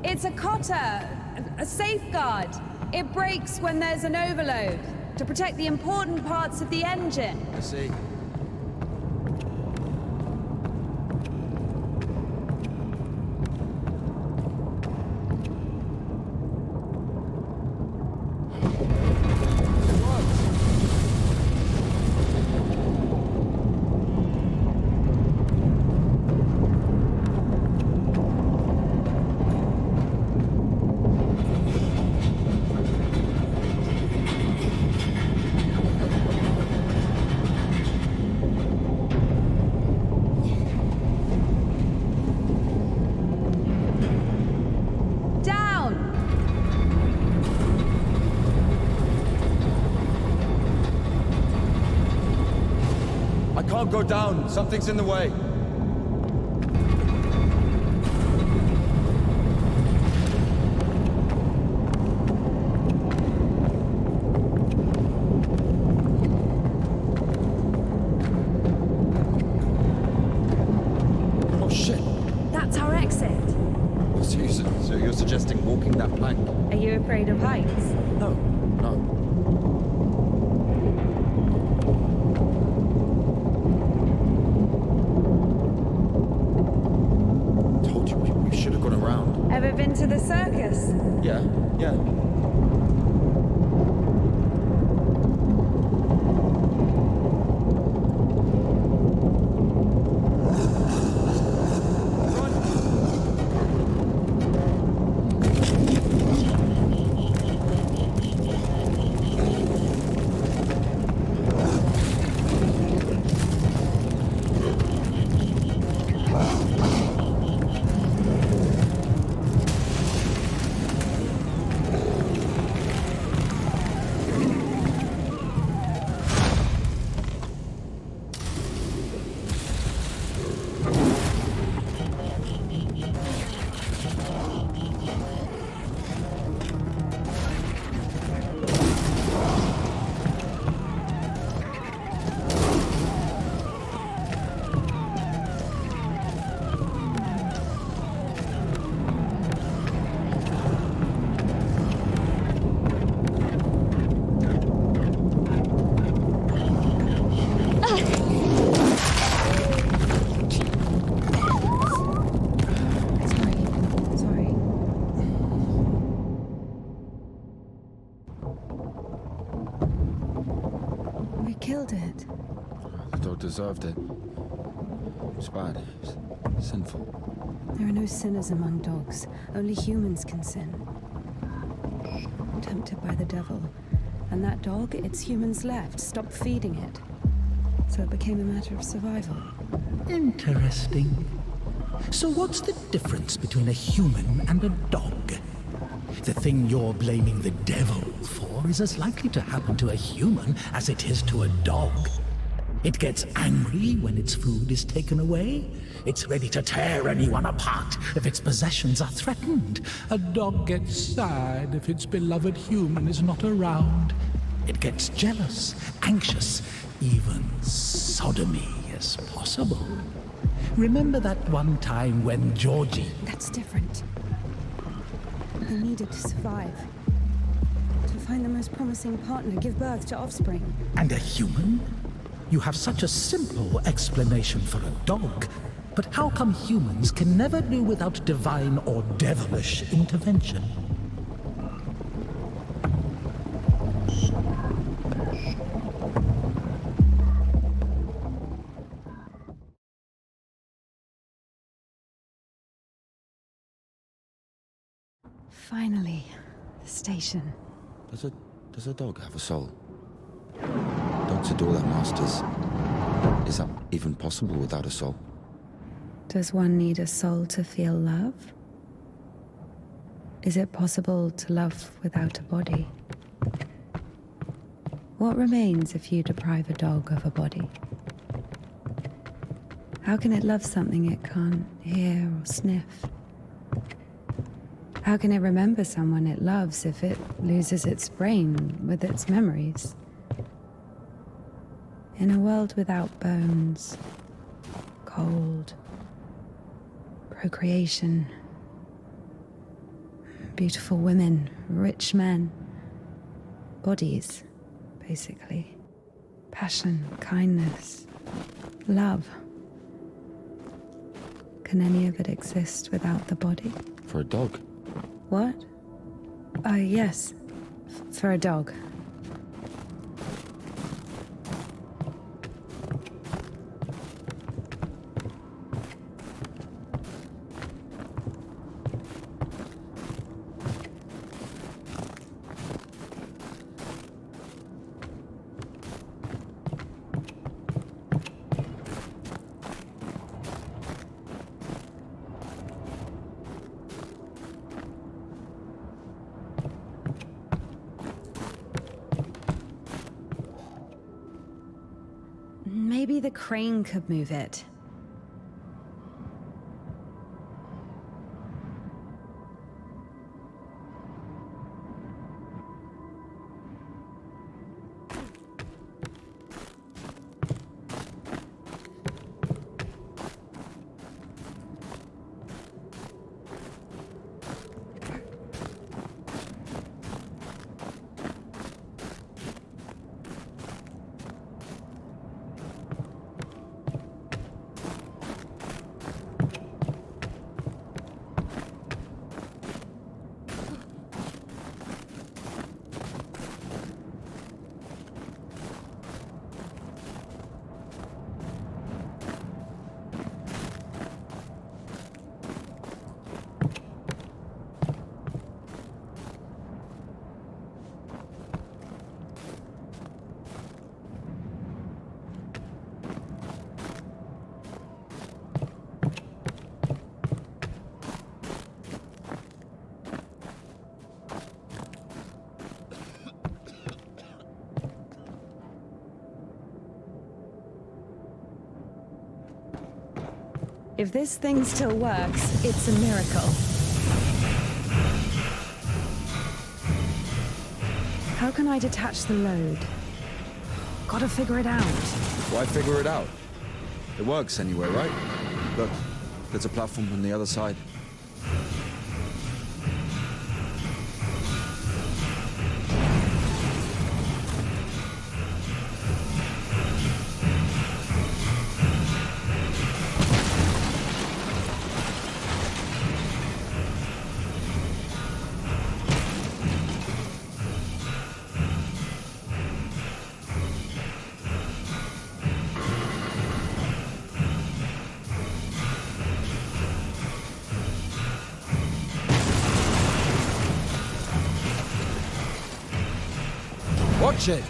It's a cotter, a safeguard. It breaks when there's an overload, to protect the important parts of the engine. I see. Down! I can't go down. Something's in the way. Oh shit. That's our exit. So you're suggesting walking that plank? Are you afraid of heights? No, no. Told you we should have gone around. Ever been to the circus? Yeah, yeah. Run! killed it. The dog deserved it. It was bad. It was sinful. There are no sinners among dogs. Only humans can sin. Tempted by the devil. And that dog, its humans left, stopped feeding it. So it became a matter of survival. Interesting. So what's the difference between a human and a dog? The thing you're blaming the devil for is as likely to happen to a human as it is to a dog. It gets angry when its food is taken away. It's ready to tear anyone apart if its possessions are threatened. A dog gets sad if its beloved human is not around. It gets jealous, anxious, even sodomy is possible. Remember that one time when Georgie... That's different. They needed to survive. To find the most promising partner, give birth to offspring. And a human? You have such a simple explanation for a dog. But how come humans can never do without divine or devilish intervention? Finally, the station. Does a dog have a soul? Dogs adore their masters. Is that even possible without a soul? Does one need a soul to feel love? Is it possible to love without a body? What remains if you deprive a dog of a body? How can it love something it can't hear or sniff? How can it remember someone it loves if it loses its brain with its memories? In a world without bones, cold, procreation, beautiful women, rich men, bodies, basically, passion, kindness, love. Can any of it exist without the body? For a dog? What? Yes. For a dog. Maybe the crane could move it. If this thing still works, it's a miracle. How can I detach the load? Gotta figure it out. Why figure it out? It works anyway, right? Look, there's a platform on the other side. Watch it!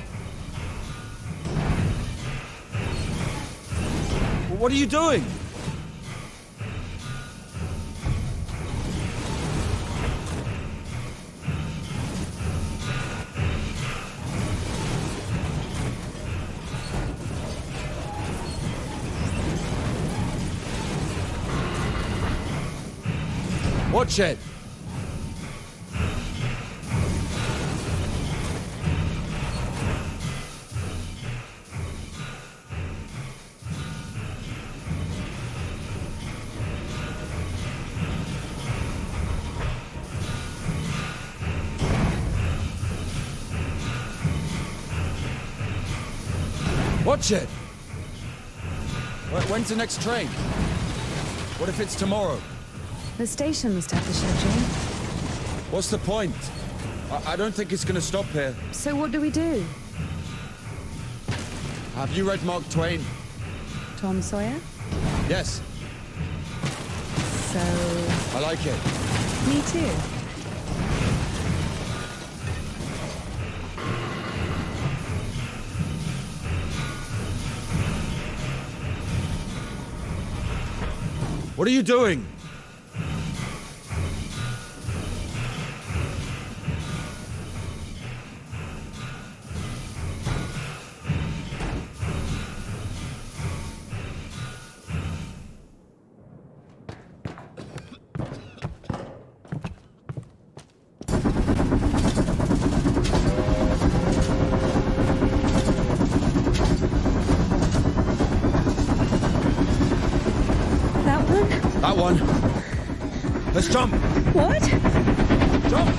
What are you doing? Watch it! Watch it! When's the next train? What if it's tomorrow? The station must have the schedule. What's the point? I don't think it's gonna stop here. So what do we do? Have you read Mark Twain? Tom Sawyer? Yes, So... I like it. me too. What are you doing? That one? That one. Let's jump! What? Jump!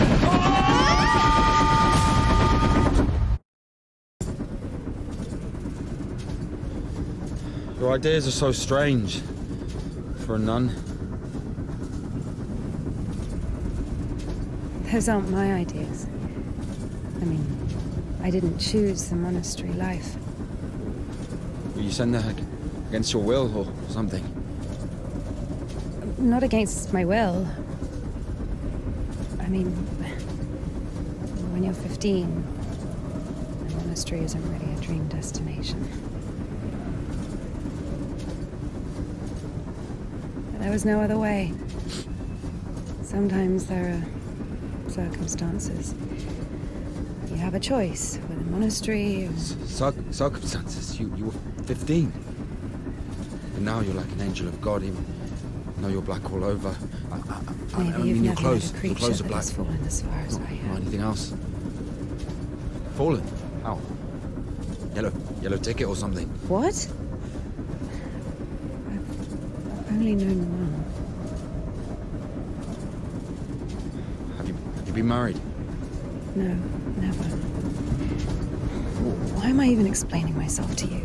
Your ideas are so strange. For a nun. Those aren't my ideas. I mean, I didn't choose the monastery life. Were you sent there against your will or something? Not against my will. I mean, when you're 15, the monastery isn't really a dream destination. But there was no other way. Sometimes there are circumstances. You have a choice with a monastery or... Circumstances. You were 15. And now you're like an angel of God. Even though you're black all over. I Maybe mean, you've your never clothes. met a Your creature clothes are that black. has fallen as far as I Or have. anything else. Fallen? How? Yellow ticket or something? What? I've only known one. Have you been married? No, never. Why am I even explaining myself to you?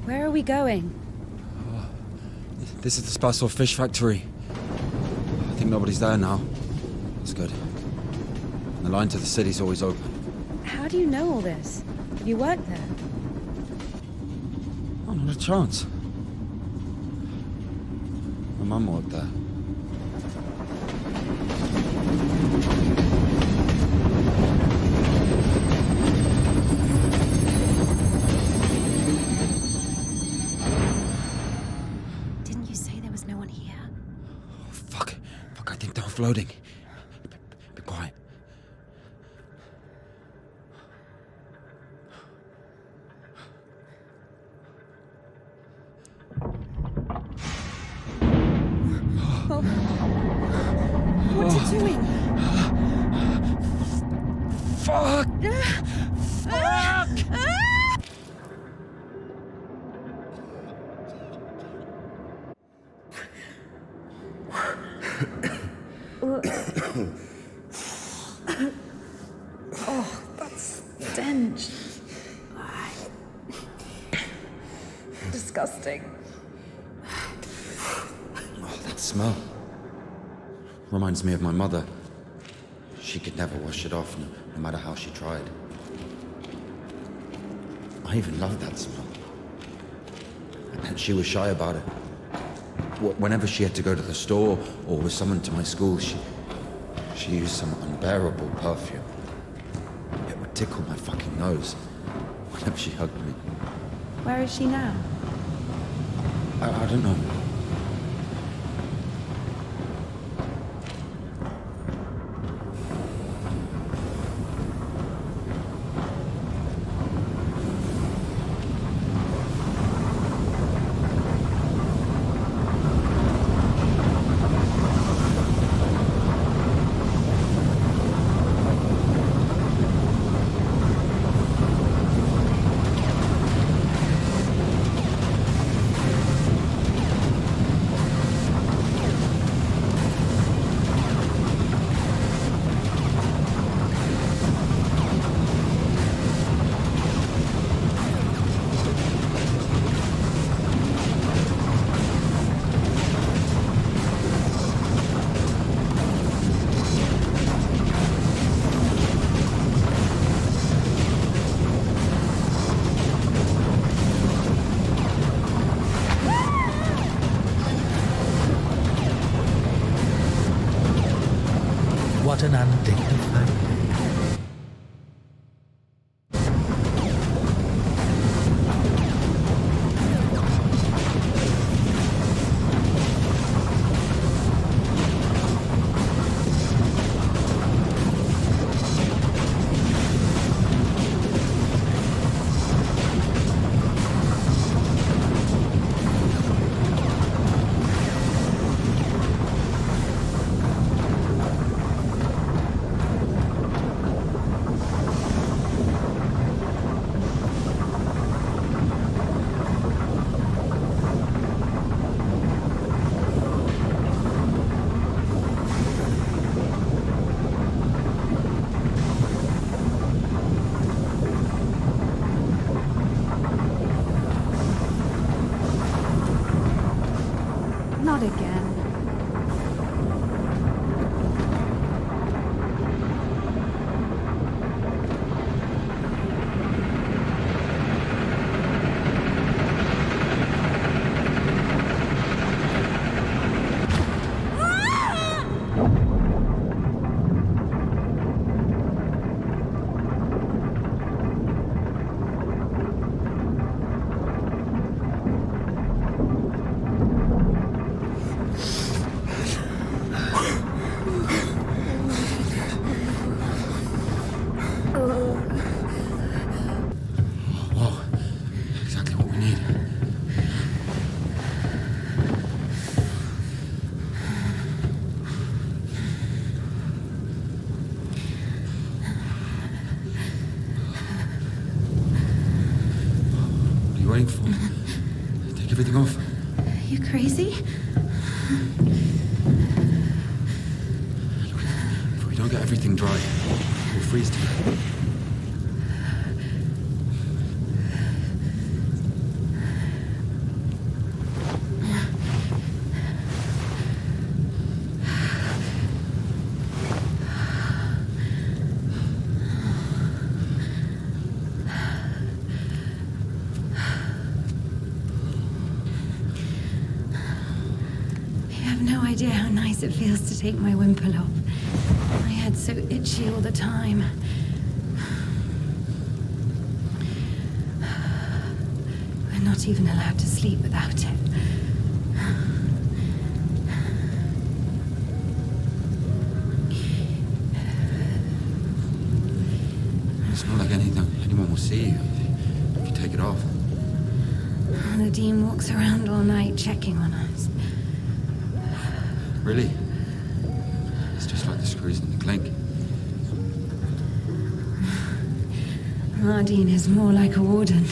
Where are we going? This is the Spassor fish factory. I think nobody's there now. That's good. And the line to the city's always open. How do you know all this? Have you worked there? Oh, not a chance. My mum worked there. Didn't you say there was no one here? Oh, fuck. Fuck, I think they're offloading. Be quiet. What's it doing? Fuck! Oh, that's stench. Disgusting. Oh, that smell. Reminds me of my mother. She could never wash it off, no matter how she tried. I even loved that smell. And she was shy about it. Whenever she had to go to the store or was summoned to my school, she used some unbearable perfume. It would tickle my fucking nose whenever she hugged me. Where is she now? I don't know. What an undignified day. waiting for? Take everything off. You crazy? If we don't get everything dry, we'll freeze to death. Idea how nice it feels to take my wimple off. My head's so itchy all the time. We're not even allowed to sleep without it. It's not like anyone will see you if you take it off. The Dean walks around all night checking on us. Really? It's just like the screws in the clink. Nardine is more like a warden.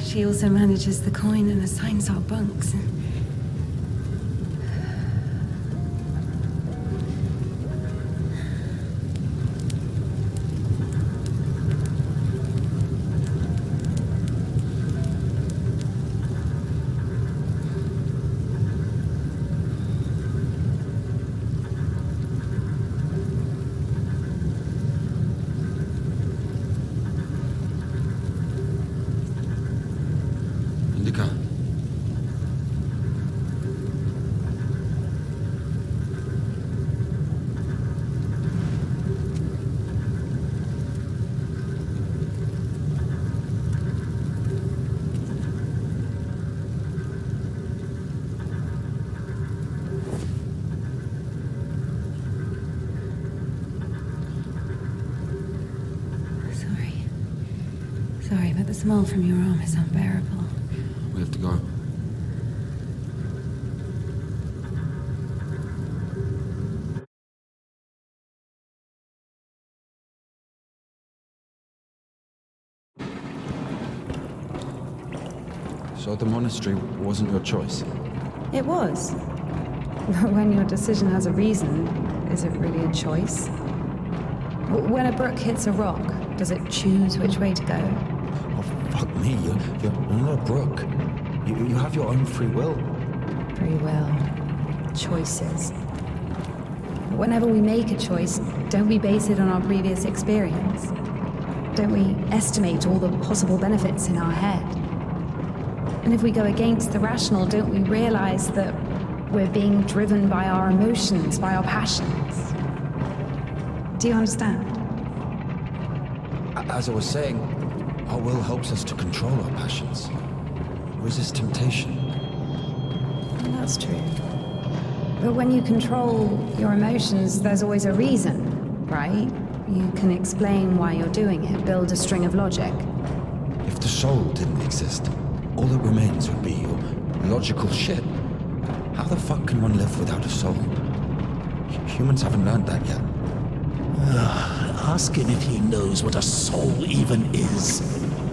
She also manages the coin and assigns our bunks. Indika. Sorry, but the smell from your arm is unbearable. We have to go. So the monastery wasn't your choice? It was. But when your decision has a reason, is it really a choice? When a brook hits a rock, does it choose which way to go? Oh, fuck me. You're not a brook. You have your own free will. Free will. Choices. But whenever we make a choice, don't we base it on our previous experience? Don't we estimate all the possible benefits in our head? And if we go against the rational, don't we realize that we're being driven by our emotions, by our passions? Do you understand? As I was saying, our will helps us to control our passions. Resist temptation. That's true. But when you control your emotions, there's always a reason, right? You can explain why you're doing it, build a string of logic. If the soul didn't exist, all that remains would be your logical shit. How the fuck can one live without a soul? Humans haven't learned that yet. Ask him if he knows what a soul even is.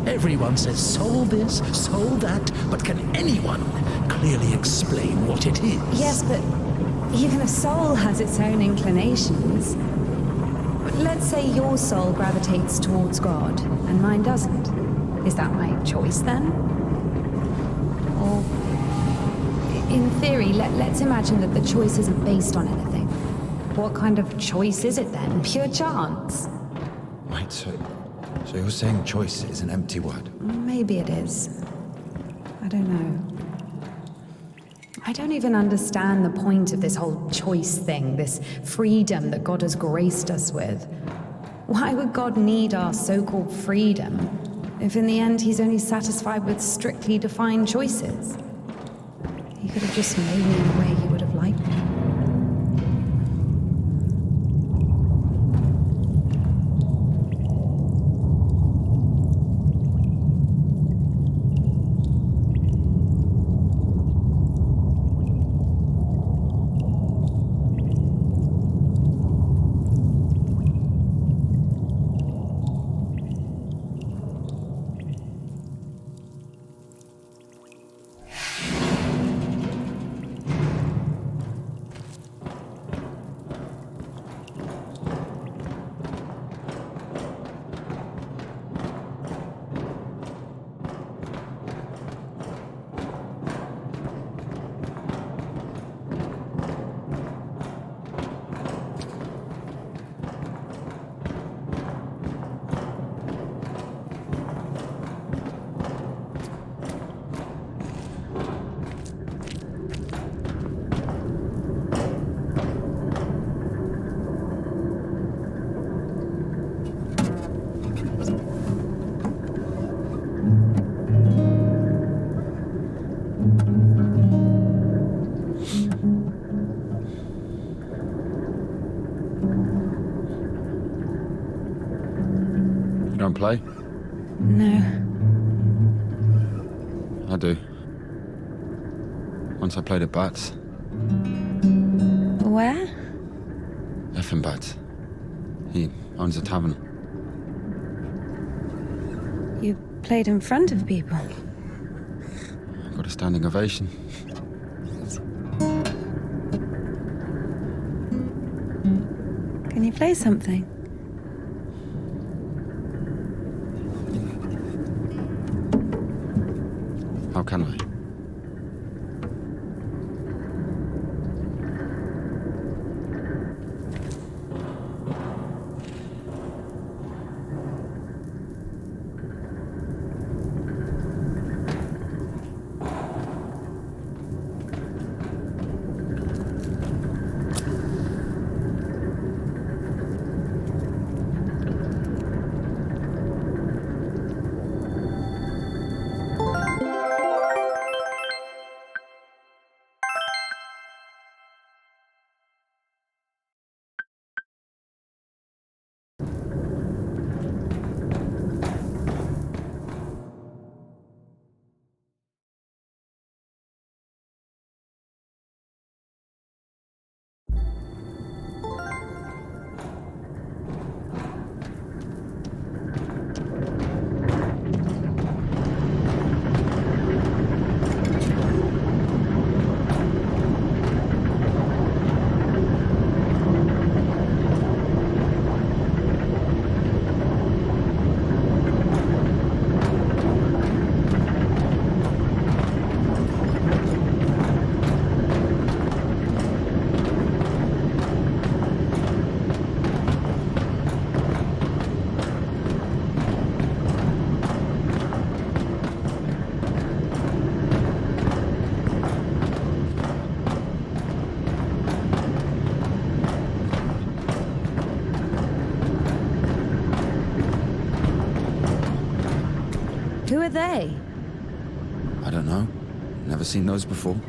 Everyone says soul this, soul that, but can anyone clearly explain what it is? Yes, but even a soul has its own inclinations. Let's say your soul gravitates towards God, and mine doesn't. Is that my choice then? Or, in theory, let's imagine that the choice isn't based on anything. What kind of choice is it then? Pure chance? Right, so you're saying choice is an empty word? Maybe it is. I don't know. I don't even understand the point of this whole choice thing, this freedom that God has graced us with. Why would God need our so-called freedom if in the end he's only satisfied with strictly defined choices? He could have just made me in the way he would have liked me. You don't play? No. I do. Once I played at Bats. Where? Effin Bats. He owns a tavern. You played in front of people. Got a standing ovation. Can you play something? How can I? Who are they? I don't know. Never seen those before.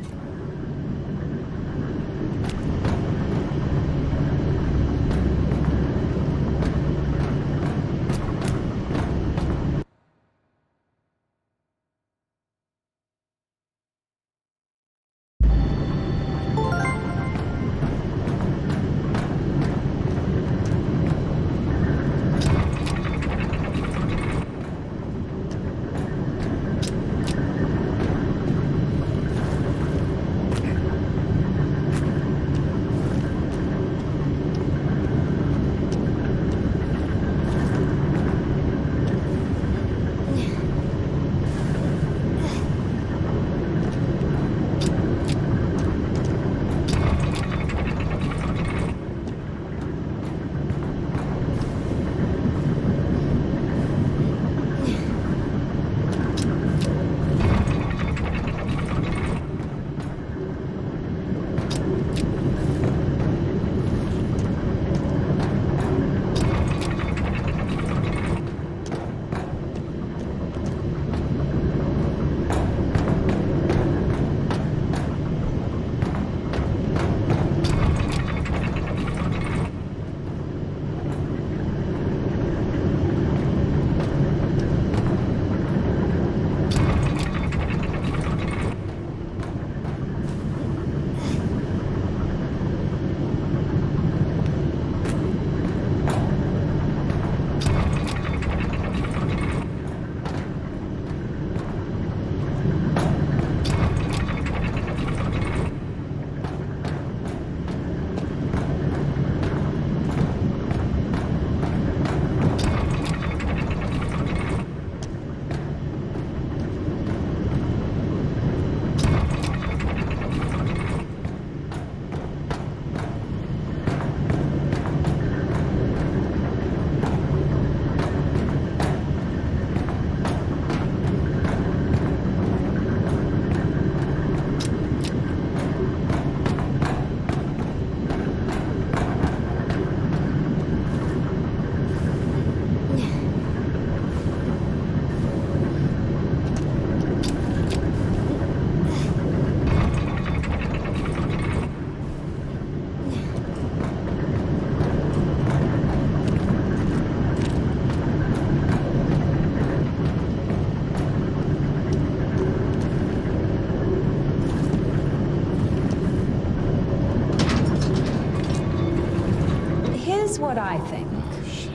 Here's what I think. Shit,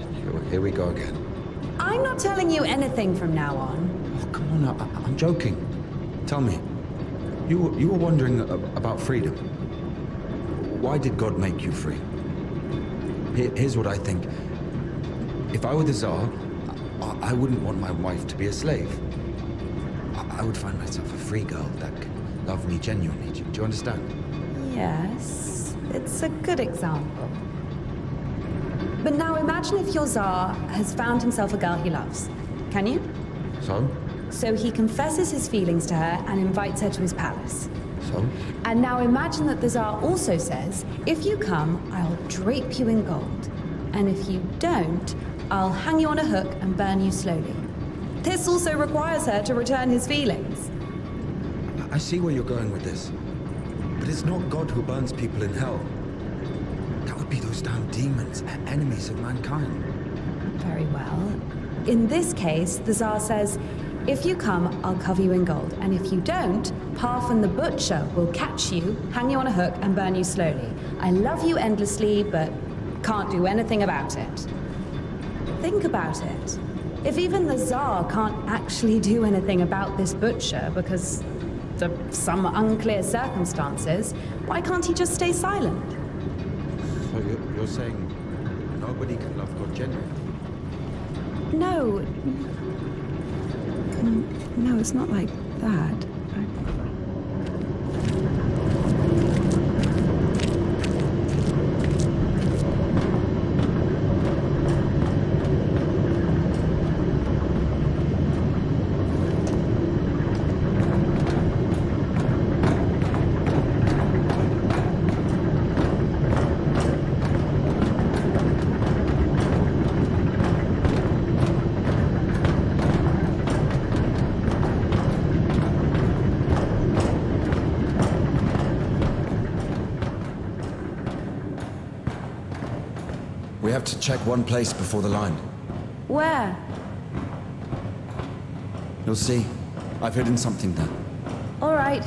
here we go again. I'm not telling you anything from now on. Oh, come on, I'm joking. Tell me, you were wondering about freedom. Why did God make you free? Here's what I think. If I were the Tsar, I wouldn't want my wife to be a slave. I would find myself a free girl that could love me genuinely. Do you understand? Yes, it's a good example. But now imagine if your Tsar has found himself a girl he loves. Can you? So? So he confesses his feelings to her and invites her to his palace. So? And now imagine that the Tsar also says, if you come, I'll drape you in gold. And if you don't, I'll hang you on a hook and burn you slowly. This also requires her to return his feelings. I see where you're going with this. But it's not God who burns people in hell. That would be those damn demons, enemies of mankind. Very well. In this case, the Tsar says, if you come, I'll cover you in gold. And if you don't, Parfin the Butcher will catch you, hang you on a hook, and burn you slowly. I love you endlessly, but can't do anything about it. Think about it. If even the Tsar can't actually do anything about this butcher because of some unclear circumstances, why can't he just stay silent? So you're saying nobody can love God genuinely? No. No, it's not like that. We have to check one place before the line. Where? You'll see. I've hidden something there. All right.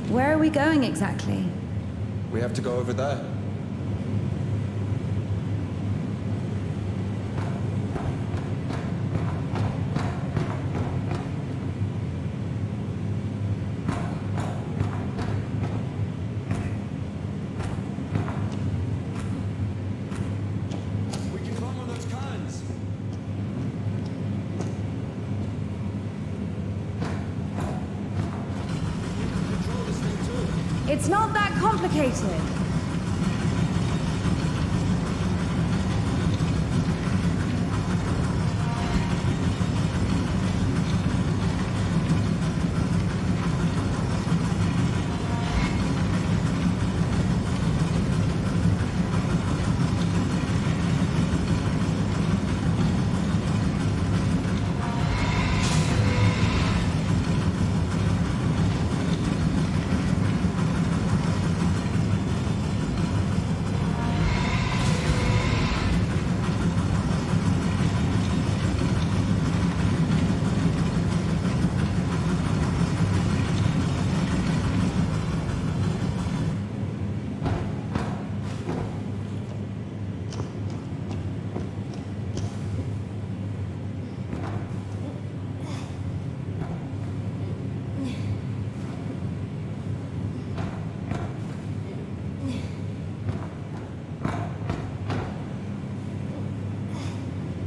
Where are we going exactly? We have to go over there. We can climb on those cans. It's not that complicated.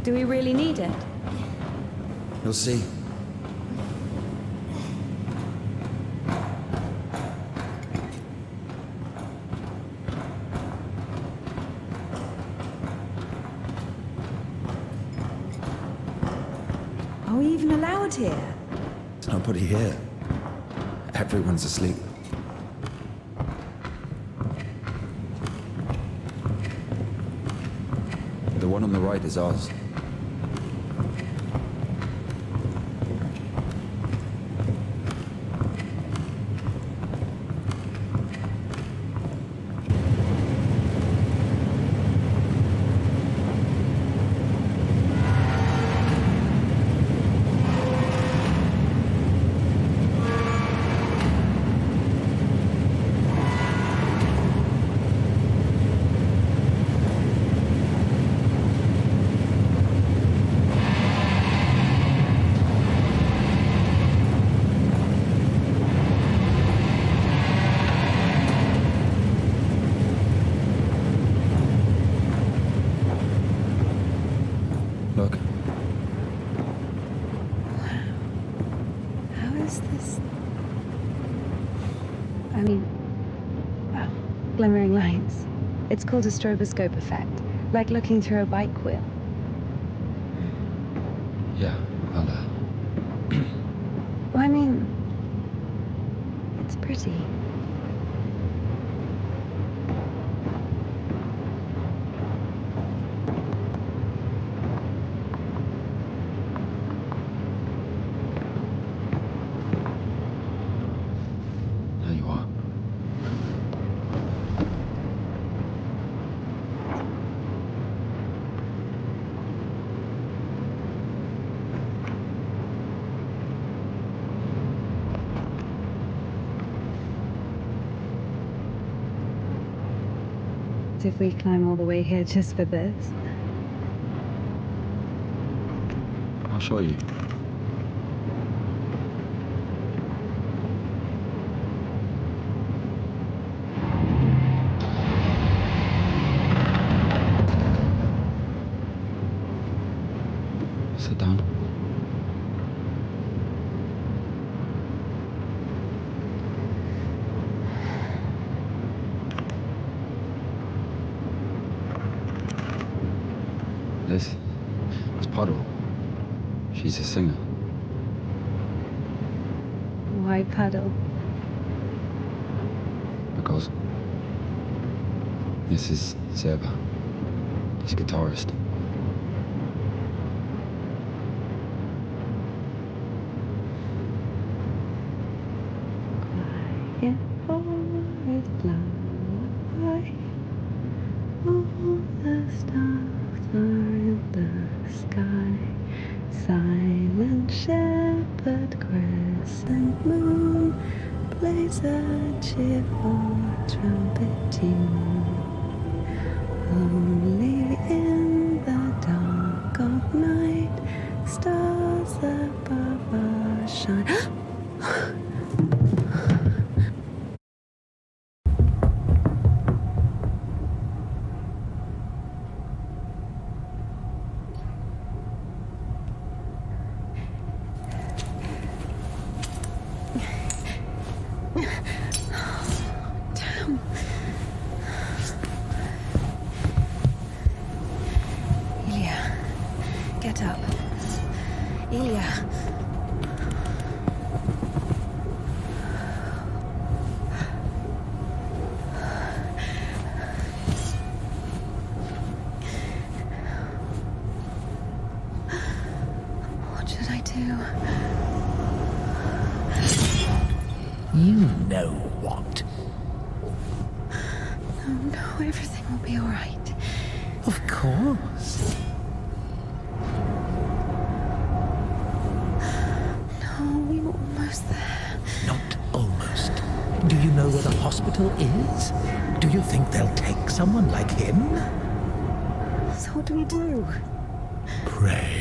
Do we really need it? You'll see. Are we even allowed here? There's nobody here. Everyone's asleep. The one on the right is ours. Look, How is this? I mean, well, glimmering lights. It's called a stroboscope effect, like looking through a bike wheel. yeah, I'll, Well, I mean, it's pretty. there you are. As if we climb all the way here just for this. I'll show you. Sit down. This is Puddle. She's a singer. Why paddle? Because this is Seba. He's a guitarist. Quiet forest lullaby. All the stars are in the sky. Silent shepherd, crescent moon, plays a cheerful trumpet tune. Only in the dark of night, stars above us shine. Damn. Ilya, get up. Ilya. What should I do? You know what? No, everything will be all right. Of course. No, we were almost there. Not almost. Do you know where the hospital is? Do you think they'll take someone like him? So what do we do? Pray?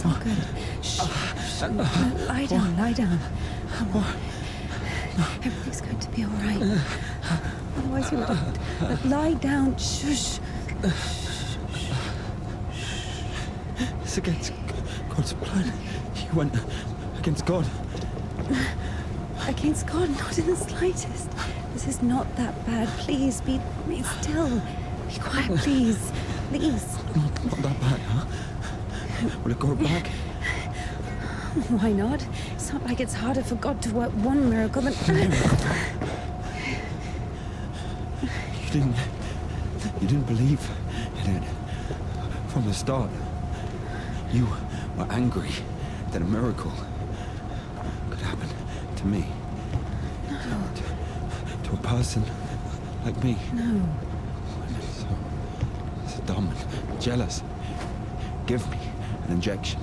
It's all good. Shh. Lie down, lie down. Come on. Everything's going to be all right. Otherwise you would... Lie down. Shush. It's against God's plan. You went against God. Against God, not in the slightest. This is not that bad. Please, be still. Be quiet, please. Please. Not that bad, huh? Will it go back? Why not? It's not like it's harder for God to work one miracle than... You didn't believe in it from the start. You were angry that a miracle could happen to me. No. To a person like me. No. So dumb and jealous. Give me an injection.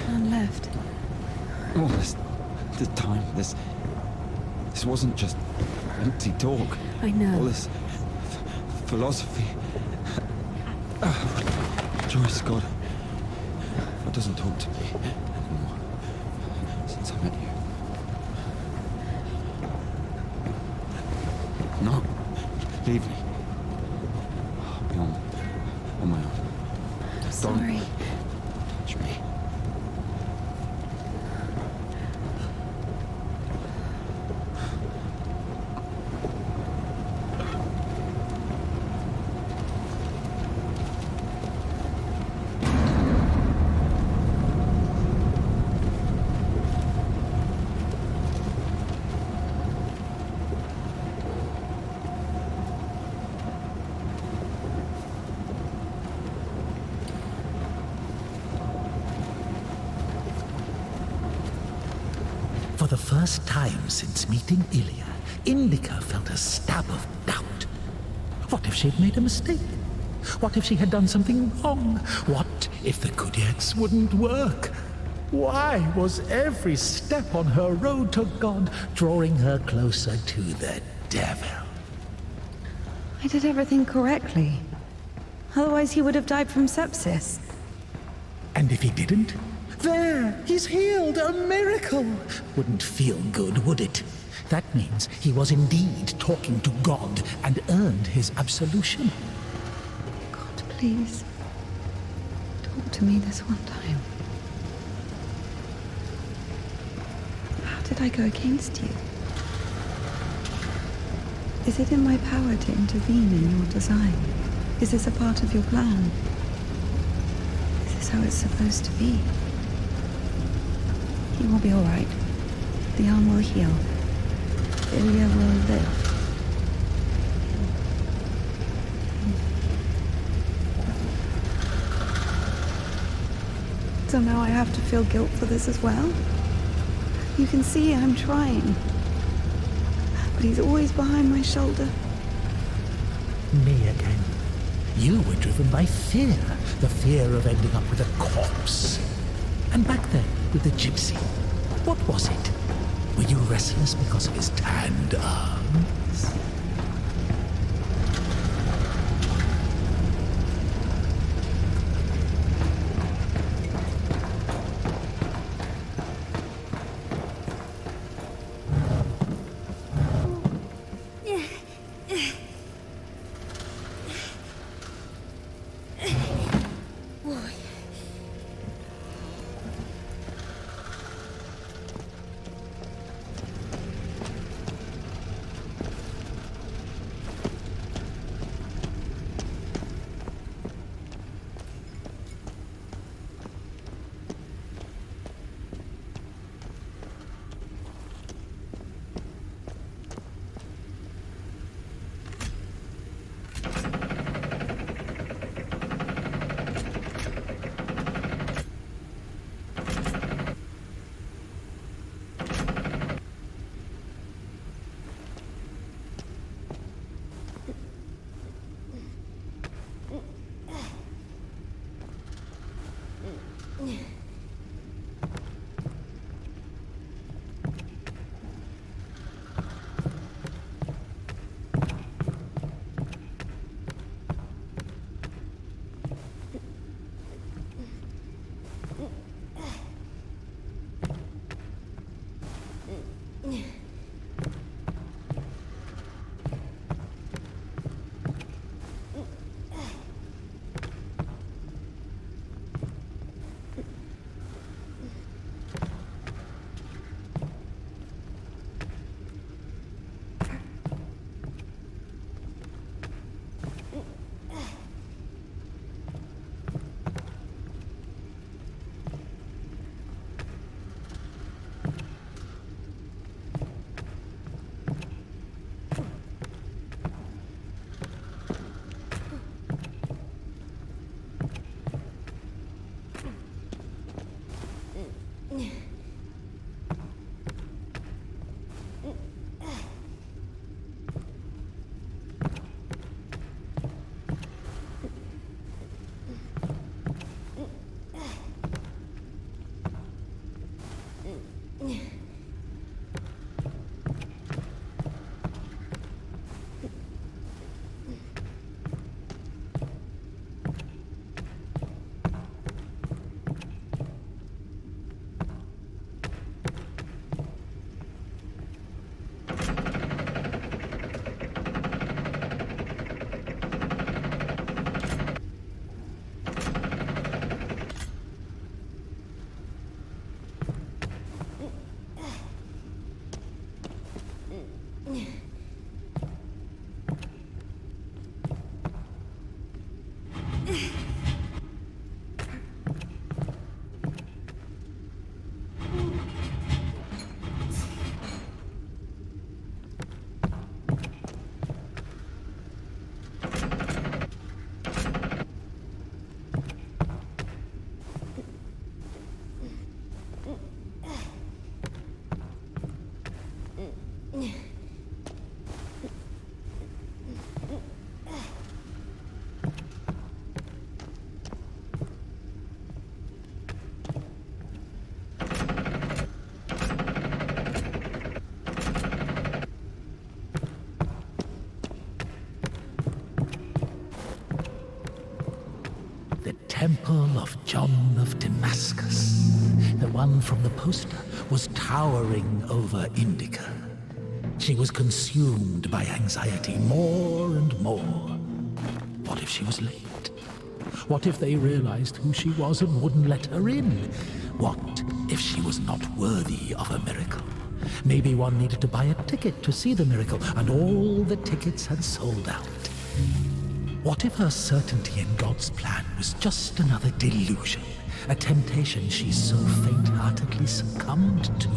None left. All this time, this wasn't just empty talk. I know. All this philosophy. Joyce, God doesn't talk to me anymore since I met you. No, leave me. I'll be on my own. I'm sorry. Don't touch me. For the first time since meeting Ilya, Indika felt a stab of doubt. What if she'd made a mistake? What if she had done something wrong? What if the Kudyaks wouldn't work? Why was every step on her road to God drawing her closer to the devil? I did everything correctly. Otherwise he would have died from sepsis. And if he didn't? There, he's healed, a miracle. Wouldn't feel good, would it? That means he was indeed talking to God and earned his absolution. God, please. Talk to me this one time. How did I go against you? Is it in my power to intervene in your design? Is this a part of your plan? Is this how it's supposed to be? He will be all right. The arm will heal. Ilya will live. So now I have to feel guilt for this as well? You can see I'm trying. But he's always behind my shoulder. Me again. You were driven by fear. The fear of ending up with a corpse. And back then, with the gypsy, what was it? Were you restless because of his tanned arms? temple of John of Damascus. The one from the poster was towering over Indika. She was consumed by anxiety more and more. What if she was late? What if they realized who she was and wouldn't let her in? What if she was not worthy of a miracle? Maybe one needed to buy a ticket to see the miracle, and all the tickets had sold out. What if her certainty in God's plan was just another delusion, a temptation she so faint-heartedly succumbed to?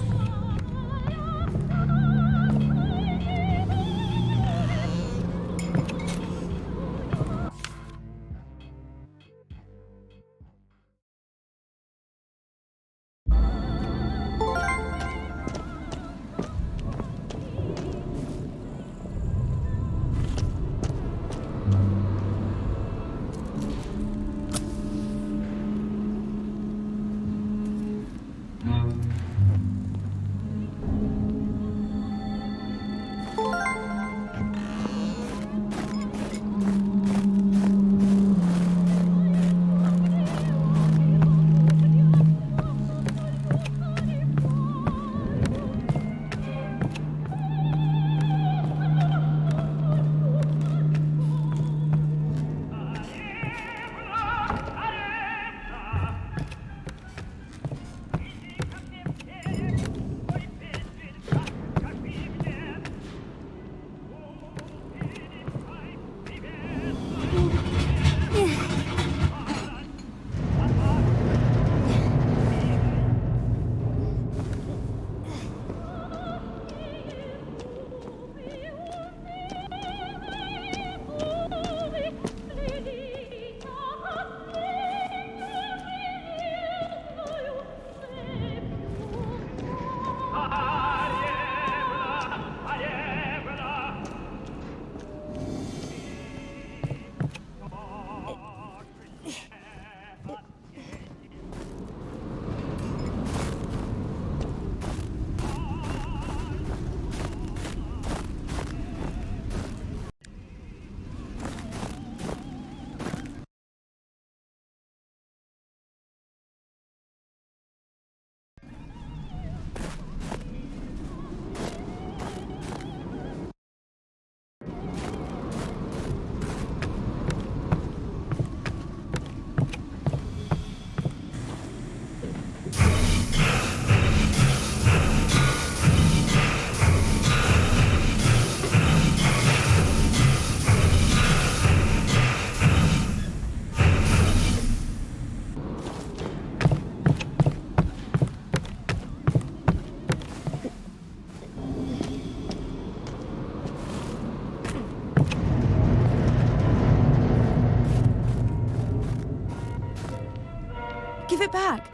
Give it back.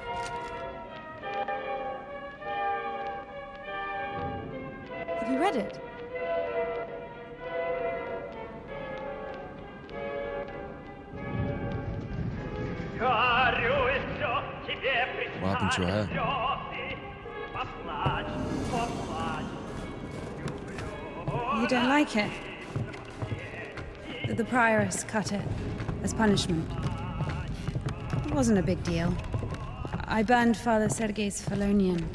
Have you read it? What happened to her hair? You don't like it? The prioress cut it as punishment. It wasn't a big deal. I burned Father Sergei's Felonian.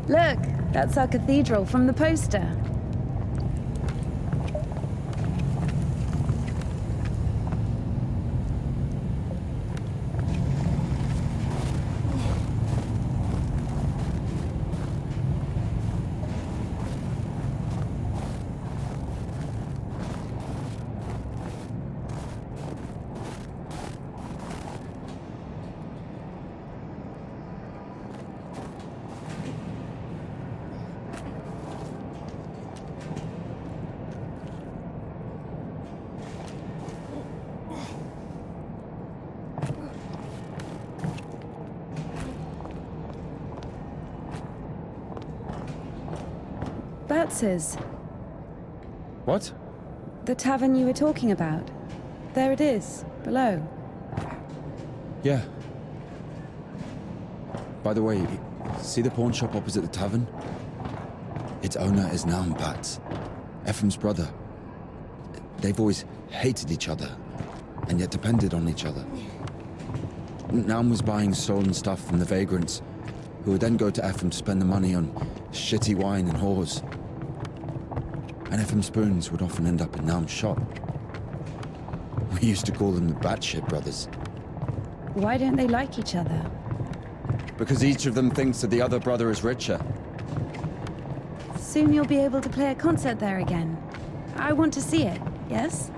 Look, that's our cathedral from the poster. Batz's. What? The tavern you were talking about. There it is, below. Yeah. By the way, see the pawn shop opposite the tavern? Its owner is Naum Batz, Ephraim's brother. They've always hated each other, and yet depended on each other. Naum was buying stolen stuff from the vagrants, who would then go to Ephraim to spend the money on shitty wine and whores. And Ephraim's spoons would often end up in Naum's shop. We used to call them the Batshit brothers. Why don't they like each other? Because each of them thinks that the other brother is richer. Soon you'll be able to play a concert there again. I want to see it, yes?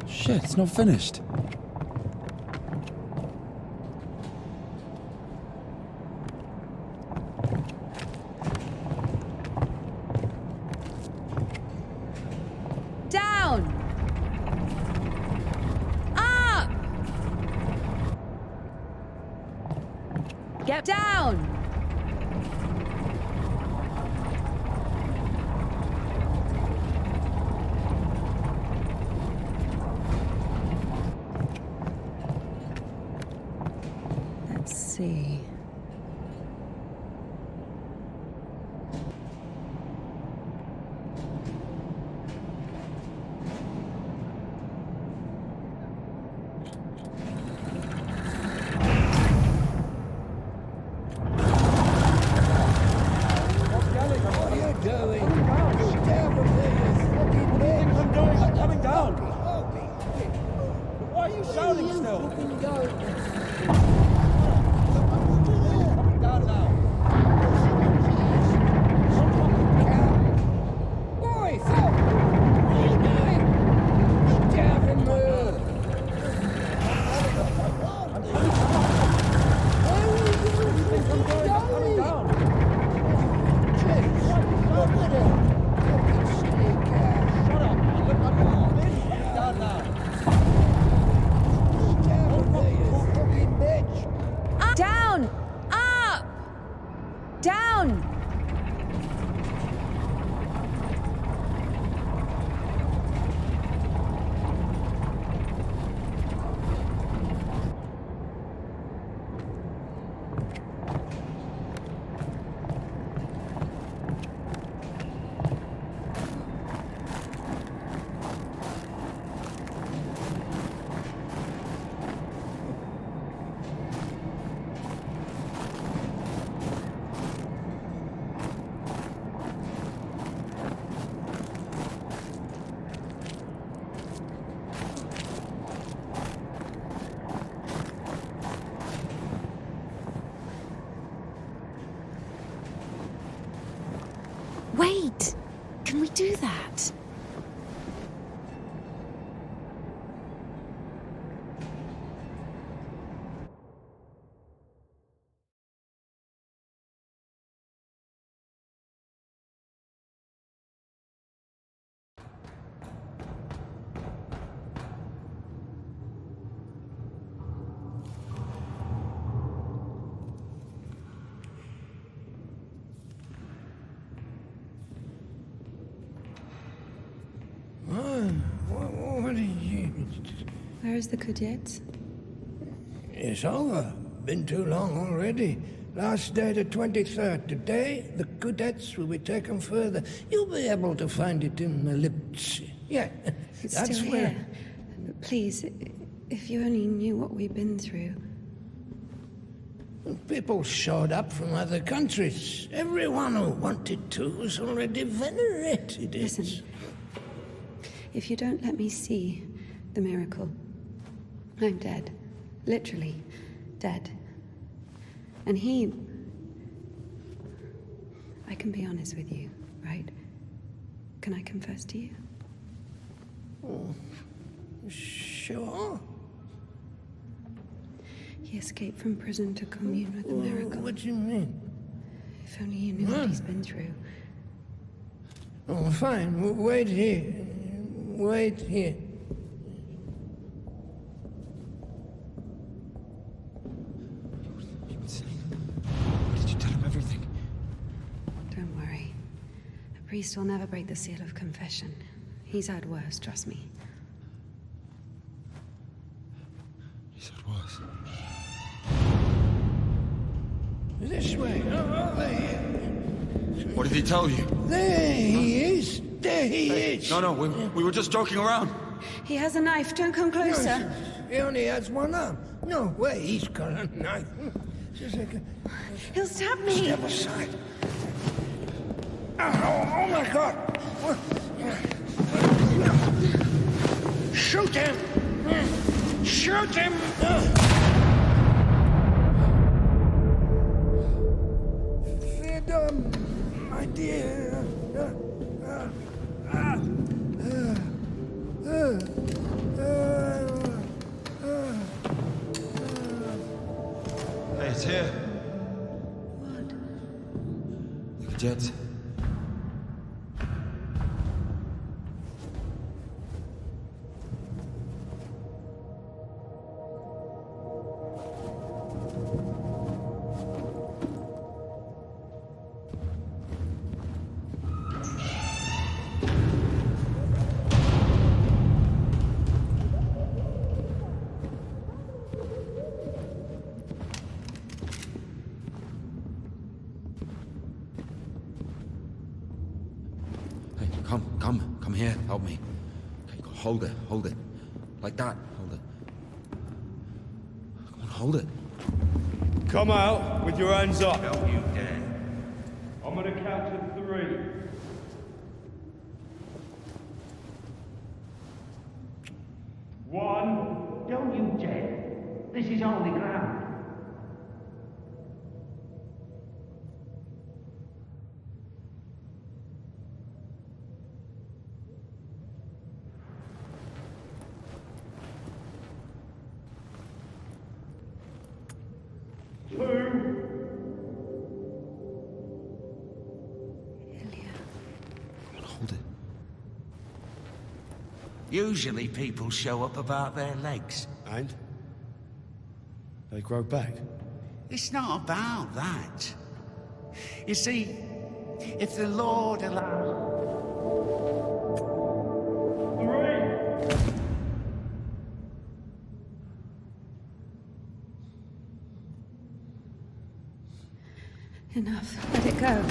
Shit, it's not finished. Down! Up! Get down! Let's see. Down! Up! Down! Wait! Can we do that? Where is the Kudets? It's over. Been too long already. Last day the 23rd. Today, the cadets will be taken further. You'll be able to find it in the Liptsi. Yeah, It's that's still where... here. But please, if you only knew what we've been through. People showed up from other countries. Everyone who wanted to was already venerated it. Listen, if you don't let me see the miracle, I'm dead. Literally dead. And I can be honest with you, right? Can I confess to you? Oh, sure. He escaped from prison to commune with the miracle. What do you mean? If only you knew what he's been through. Oh, fine. Wait here. Wait here. Did you tell him everything? Don't worry. A priest will never break the seal of confession. He's had worse, trust me. He said worse. This way. Over here. What did he tell you? There he is. There he is. No, we were just joking around. He has a knife. Don't come closer. He only has one arm. No way, he's got a knife. Just like He'll stab me. step aside. Oh my God! Shoot him! Shoot him! Freedom, my dear. Hey, it's here. What? The Jets. Hey, come here, help me. Okay, hold it. Like that, hold it. Come on, hold it. Come out with your hands up. Don't you dare. I'm gonna count to 3. One. Don't you dare. This is holy ground. Hold it. Usually people show up about their legs. And? They grow back. It's not about that. You see, if the Lord allows... 3. Enough. Let it go.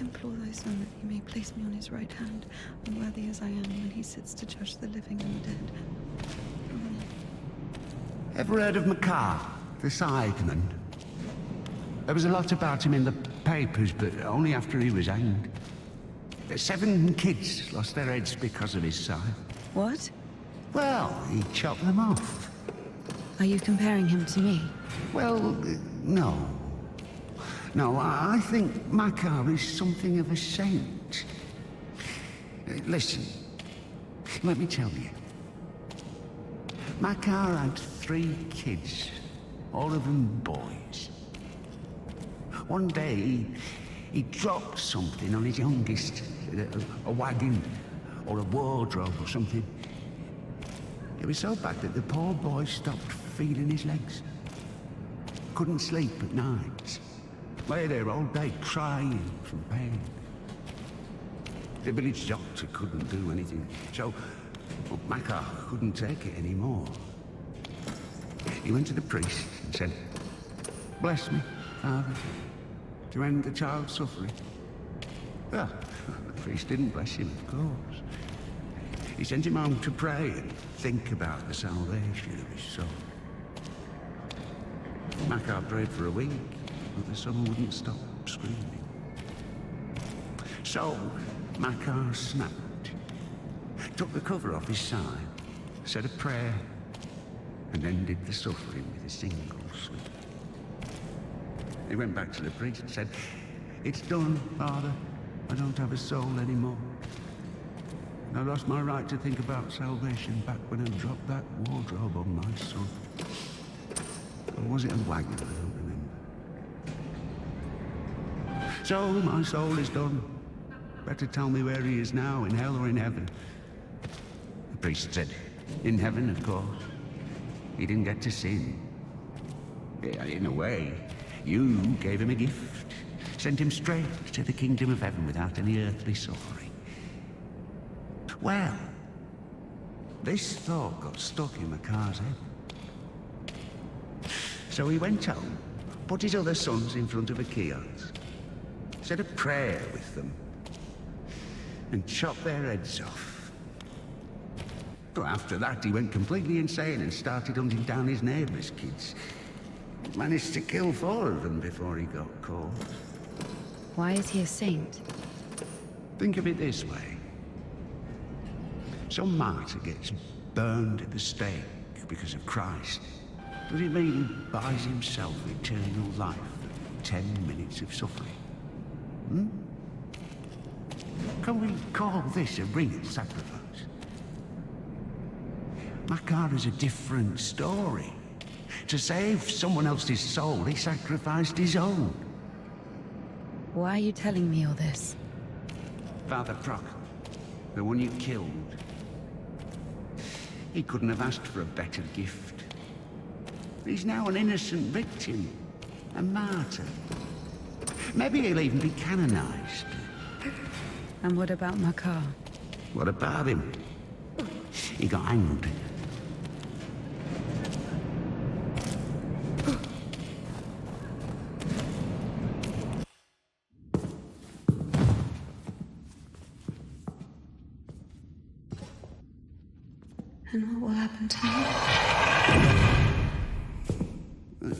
implore thy Son that he may place me on his right hand, unworthy as I am when he sits to judge the living and the dead. Amen. Ever heard of Makar, the Scytheman? There was a lot about him in the papers, but only after he was hanged. 7 kids lost their heads because of his scythe. What? Well, he chopped them off. Are you comparing him to me? Well, no. No, I think Makar is something of a saint. Listen, let me tell you. Makar had 3 kids, all of them boys. One day, he dropped something on his youngest, a wagon or a wardrobe or something. It was so bad that the poor boy stopped feeling his legs. Couldn't sleep at night. Lay there all day crying from pain. The village doctor couldn't do anything, so Makar couldn't take it anymore. He went to the priest and said, "Bless me, Father, to end the child's suffering." Well, the priest didn't bless him, of course. He sent him home to pray and think about the salvation of his soul. Makar prayed for a week, but the son wouldn't stop screaming. So, Makar snapped, took the cover off his side, said a prayer, and ended the suffering with a single sweep. He went back to the priest and said, "It's done, Father. I don't have a soul anymore. I lost my right to think about salvation back when I dropped that wardrobe on my son. Or was it a wagon? I don't remember. So, my soul is done. Better tell me where he is now, in hell or in heaven." The priest said, "In heaven, of course. He didn't get to sin. Yeah, in a way, you gave him a gift. Sent him straight to the kingdom of heaven without any earthly suffering." Well, this thought got stuck in Makar's head. So he went home, put his other sons in front of a kiosk, said a prayer with them, and chopped their heads off. But after that, he went completely insane and started hunting down his neighbour's kids. He managed to kill 4 of them before he got caught. Why is he a saint? Think of it this way. Some martyr gets burned at the stake because of Christ. Does it mean he buys himself eternal life for 10 minutes of suffering? Can we call this a real sacrifice? Makar is a different story. To save someone else's soul, he sacrificed his own. Why are you telling me all this? Father Proc, the one you killed, he couldn't have asked for a better gift. He's now an innocent victim, a martyr. Maybe he'll even be canonized. And what about Makar? What about him? He got hanged. And what will happen to me?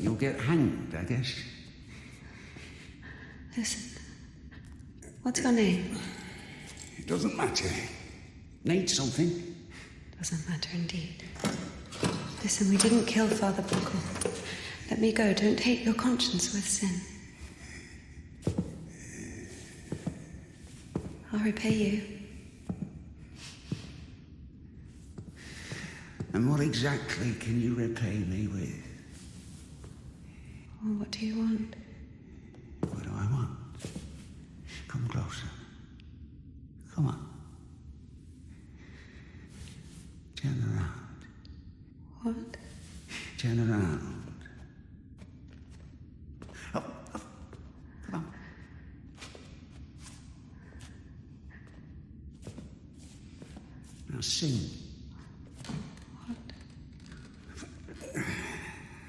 You'll get hanged, I guess. Listen, what's your name? It doesn't matter. Need something? Doesn't matter indeed. Listen, we didn't kill Father Buckle. Let me go. Don't taint your conscience with sin. I'll repay you. And what exactly can you repay me with? Well, what do you want? What do I want? Come closer. Come on. Turn around. What? Turn around. Up, up. Come on. Now sing.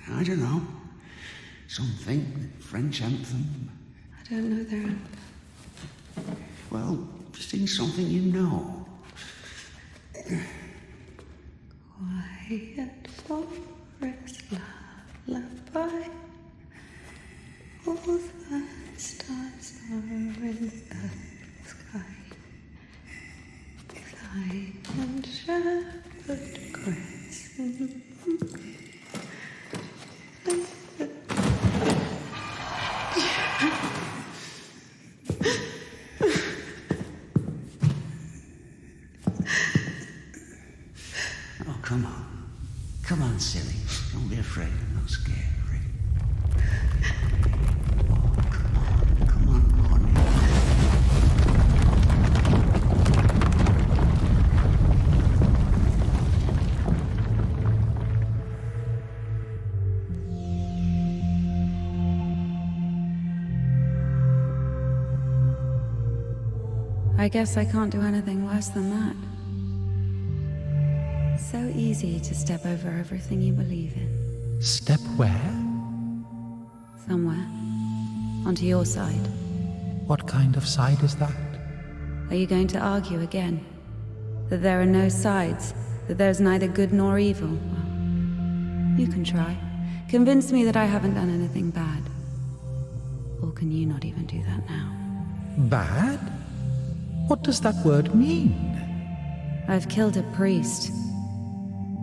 I don't know. Something. French anthem. I don't know their anthem. well, sing something you know. Quiet forest lullaby. All the stars are in the sky. Silent shepherd cries. Oh, come on. Come on, silly. Don't be afraid. I'm not scared. Oh, come on, honey. I guess I can't do anything worse than that. So easy to step over everything you believe in. Step where? Somewhere. Onto your side. What kind of side is that? Are you going to argue again? That there are no sides? That there's neither good nor evil? Well, you can try. Convince me that I haven't done anything bad. Or can you not even do that now? Bad? What does that word mean? I've killed a priest.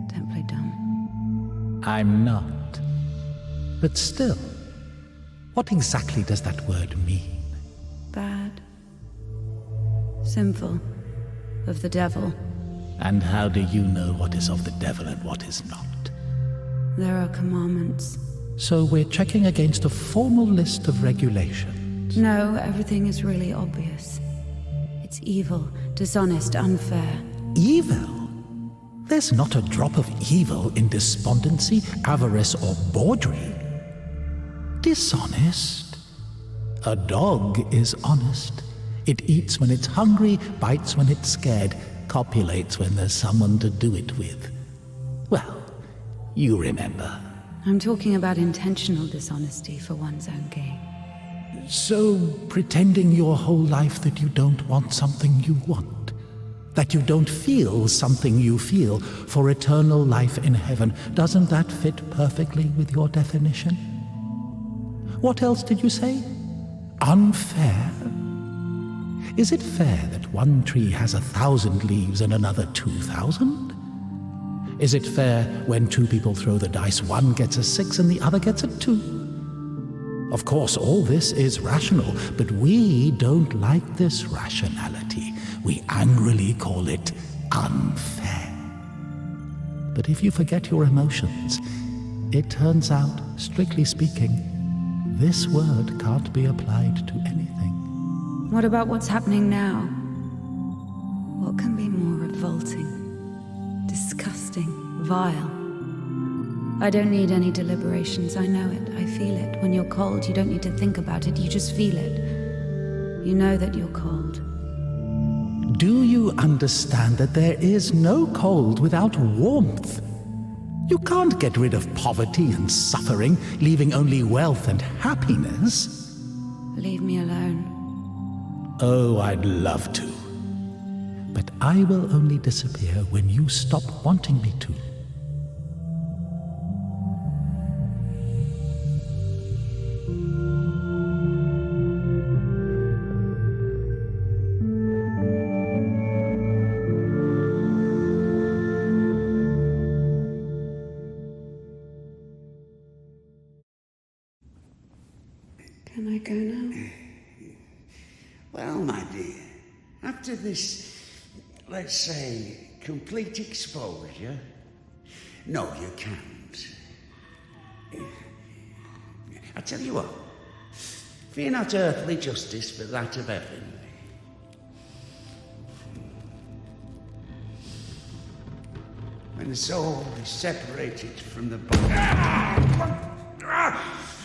Don't play dumb. I'm not. But still, what exactly does that word mean? Bad. Sinful. Of the devil. And how do you know what is of the devil and what is not? There are commandments. So we're checking against a formal list of regulations. No, everything is really obvious. It's evil, dishonest, unfair. Evil? There's not a drop of evil in despondency, avarice, or bawdry. Dishonest? A dog is honest. It eats when it's hungry, bites when it's scared, copulates when there's someone to do it with. Well, you remember. I'm talking about intentional dishonesty for one's own gain. So, pretending your whole life that you don't want something you want, that you don't feel something you feel for eternal life in heaven, doesn't that fit perfectly with your definition? What else did you say? Unfair? Is it fair that one tree has 1,000 leaves and another 2,000? Is it fair when two people throw the dice, one gets a 6 and the other gets a 2? Of course, all this is rational, but we don't like this rationality. We angrily call it unfair. But if you forget your emotions, it turns out, strictly speaking, this word can't be applied to anything. What about what's happening now? What can be more revolting, disgusting, vile? I don't need any deliberations, I know it, I feel it. When you're cold, you don't need to think about it, you just feel it. You know that you're cold. Do you understand that there is no cold without warmth? You can't get rid of poverty and suffering, leaving only wealth and happiness. Leave me alone. Oh, I'd love to. But I will only disappear when you stop wanting me to. Can I go now? Well, my dear, after this, let's say, complete exposure, no, you can't. I tell you what, fear not earthly justice, but that of heaven. When the soul is separated from the body...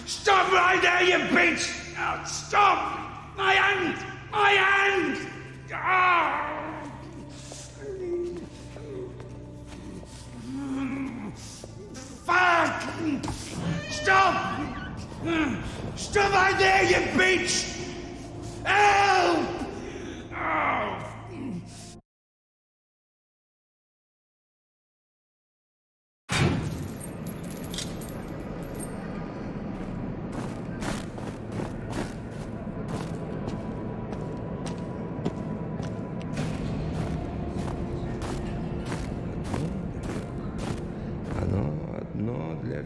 Stop right there, you bitch! Oh, stop! My hand! My hand! Fuck! Stop! Stop right there, you bitch! Help!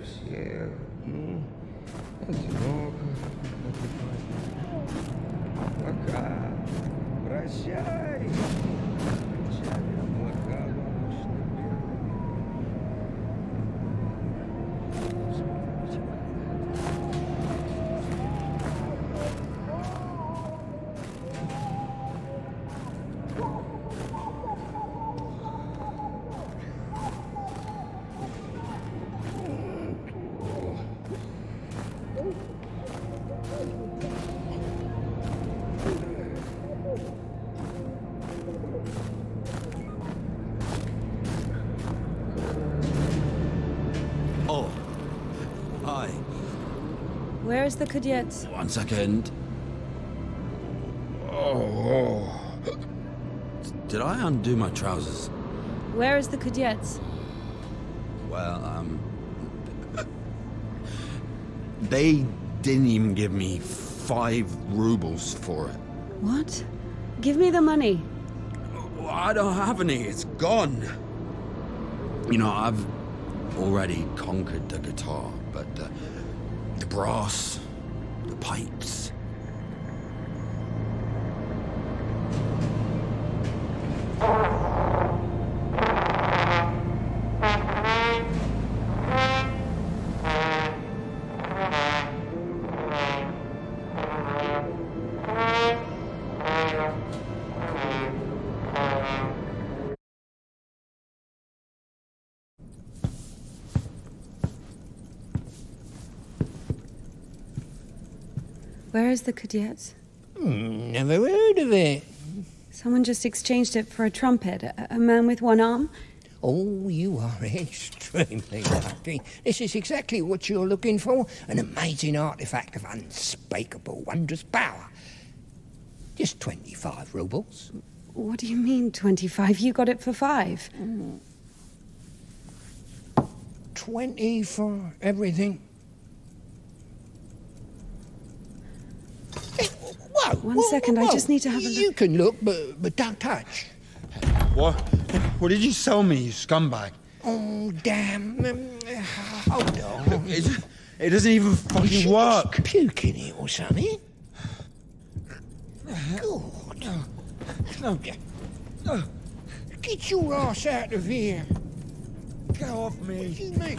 все. Ну, одиноко. Пока. Прощай. Печали облака молочно-белые. Oh. Hi. Where is the Kudyets? 1 second. Oh. Did I undo my trousers? Where is the Kudyets? Well, they didn't even give me 5 rubles for it. What? Give me the money. I don't have any, it's gone. You know, I've already conquered the guitar, but the brass, the pipes. Where is the Kudyets? Never heard of it. Someone just exchanged it for a trumpet. A man with one arm. Oh, you are extremely lucky. This is exactly what you're looking for. An amazing artifact of unspeakable, wondrous power. Just 25 rubles. What do you mean, 25? You got it for 5. 20 for everything. Hey, whoa, One second, I just need to have a look. You can look, but don't touch. What? What did you sell me, you scumbag? Oh, damn. Hold on. It doesn't even fucking work. Puke in it or something. Good. Get your ass out of here. Get off me. What do you mean?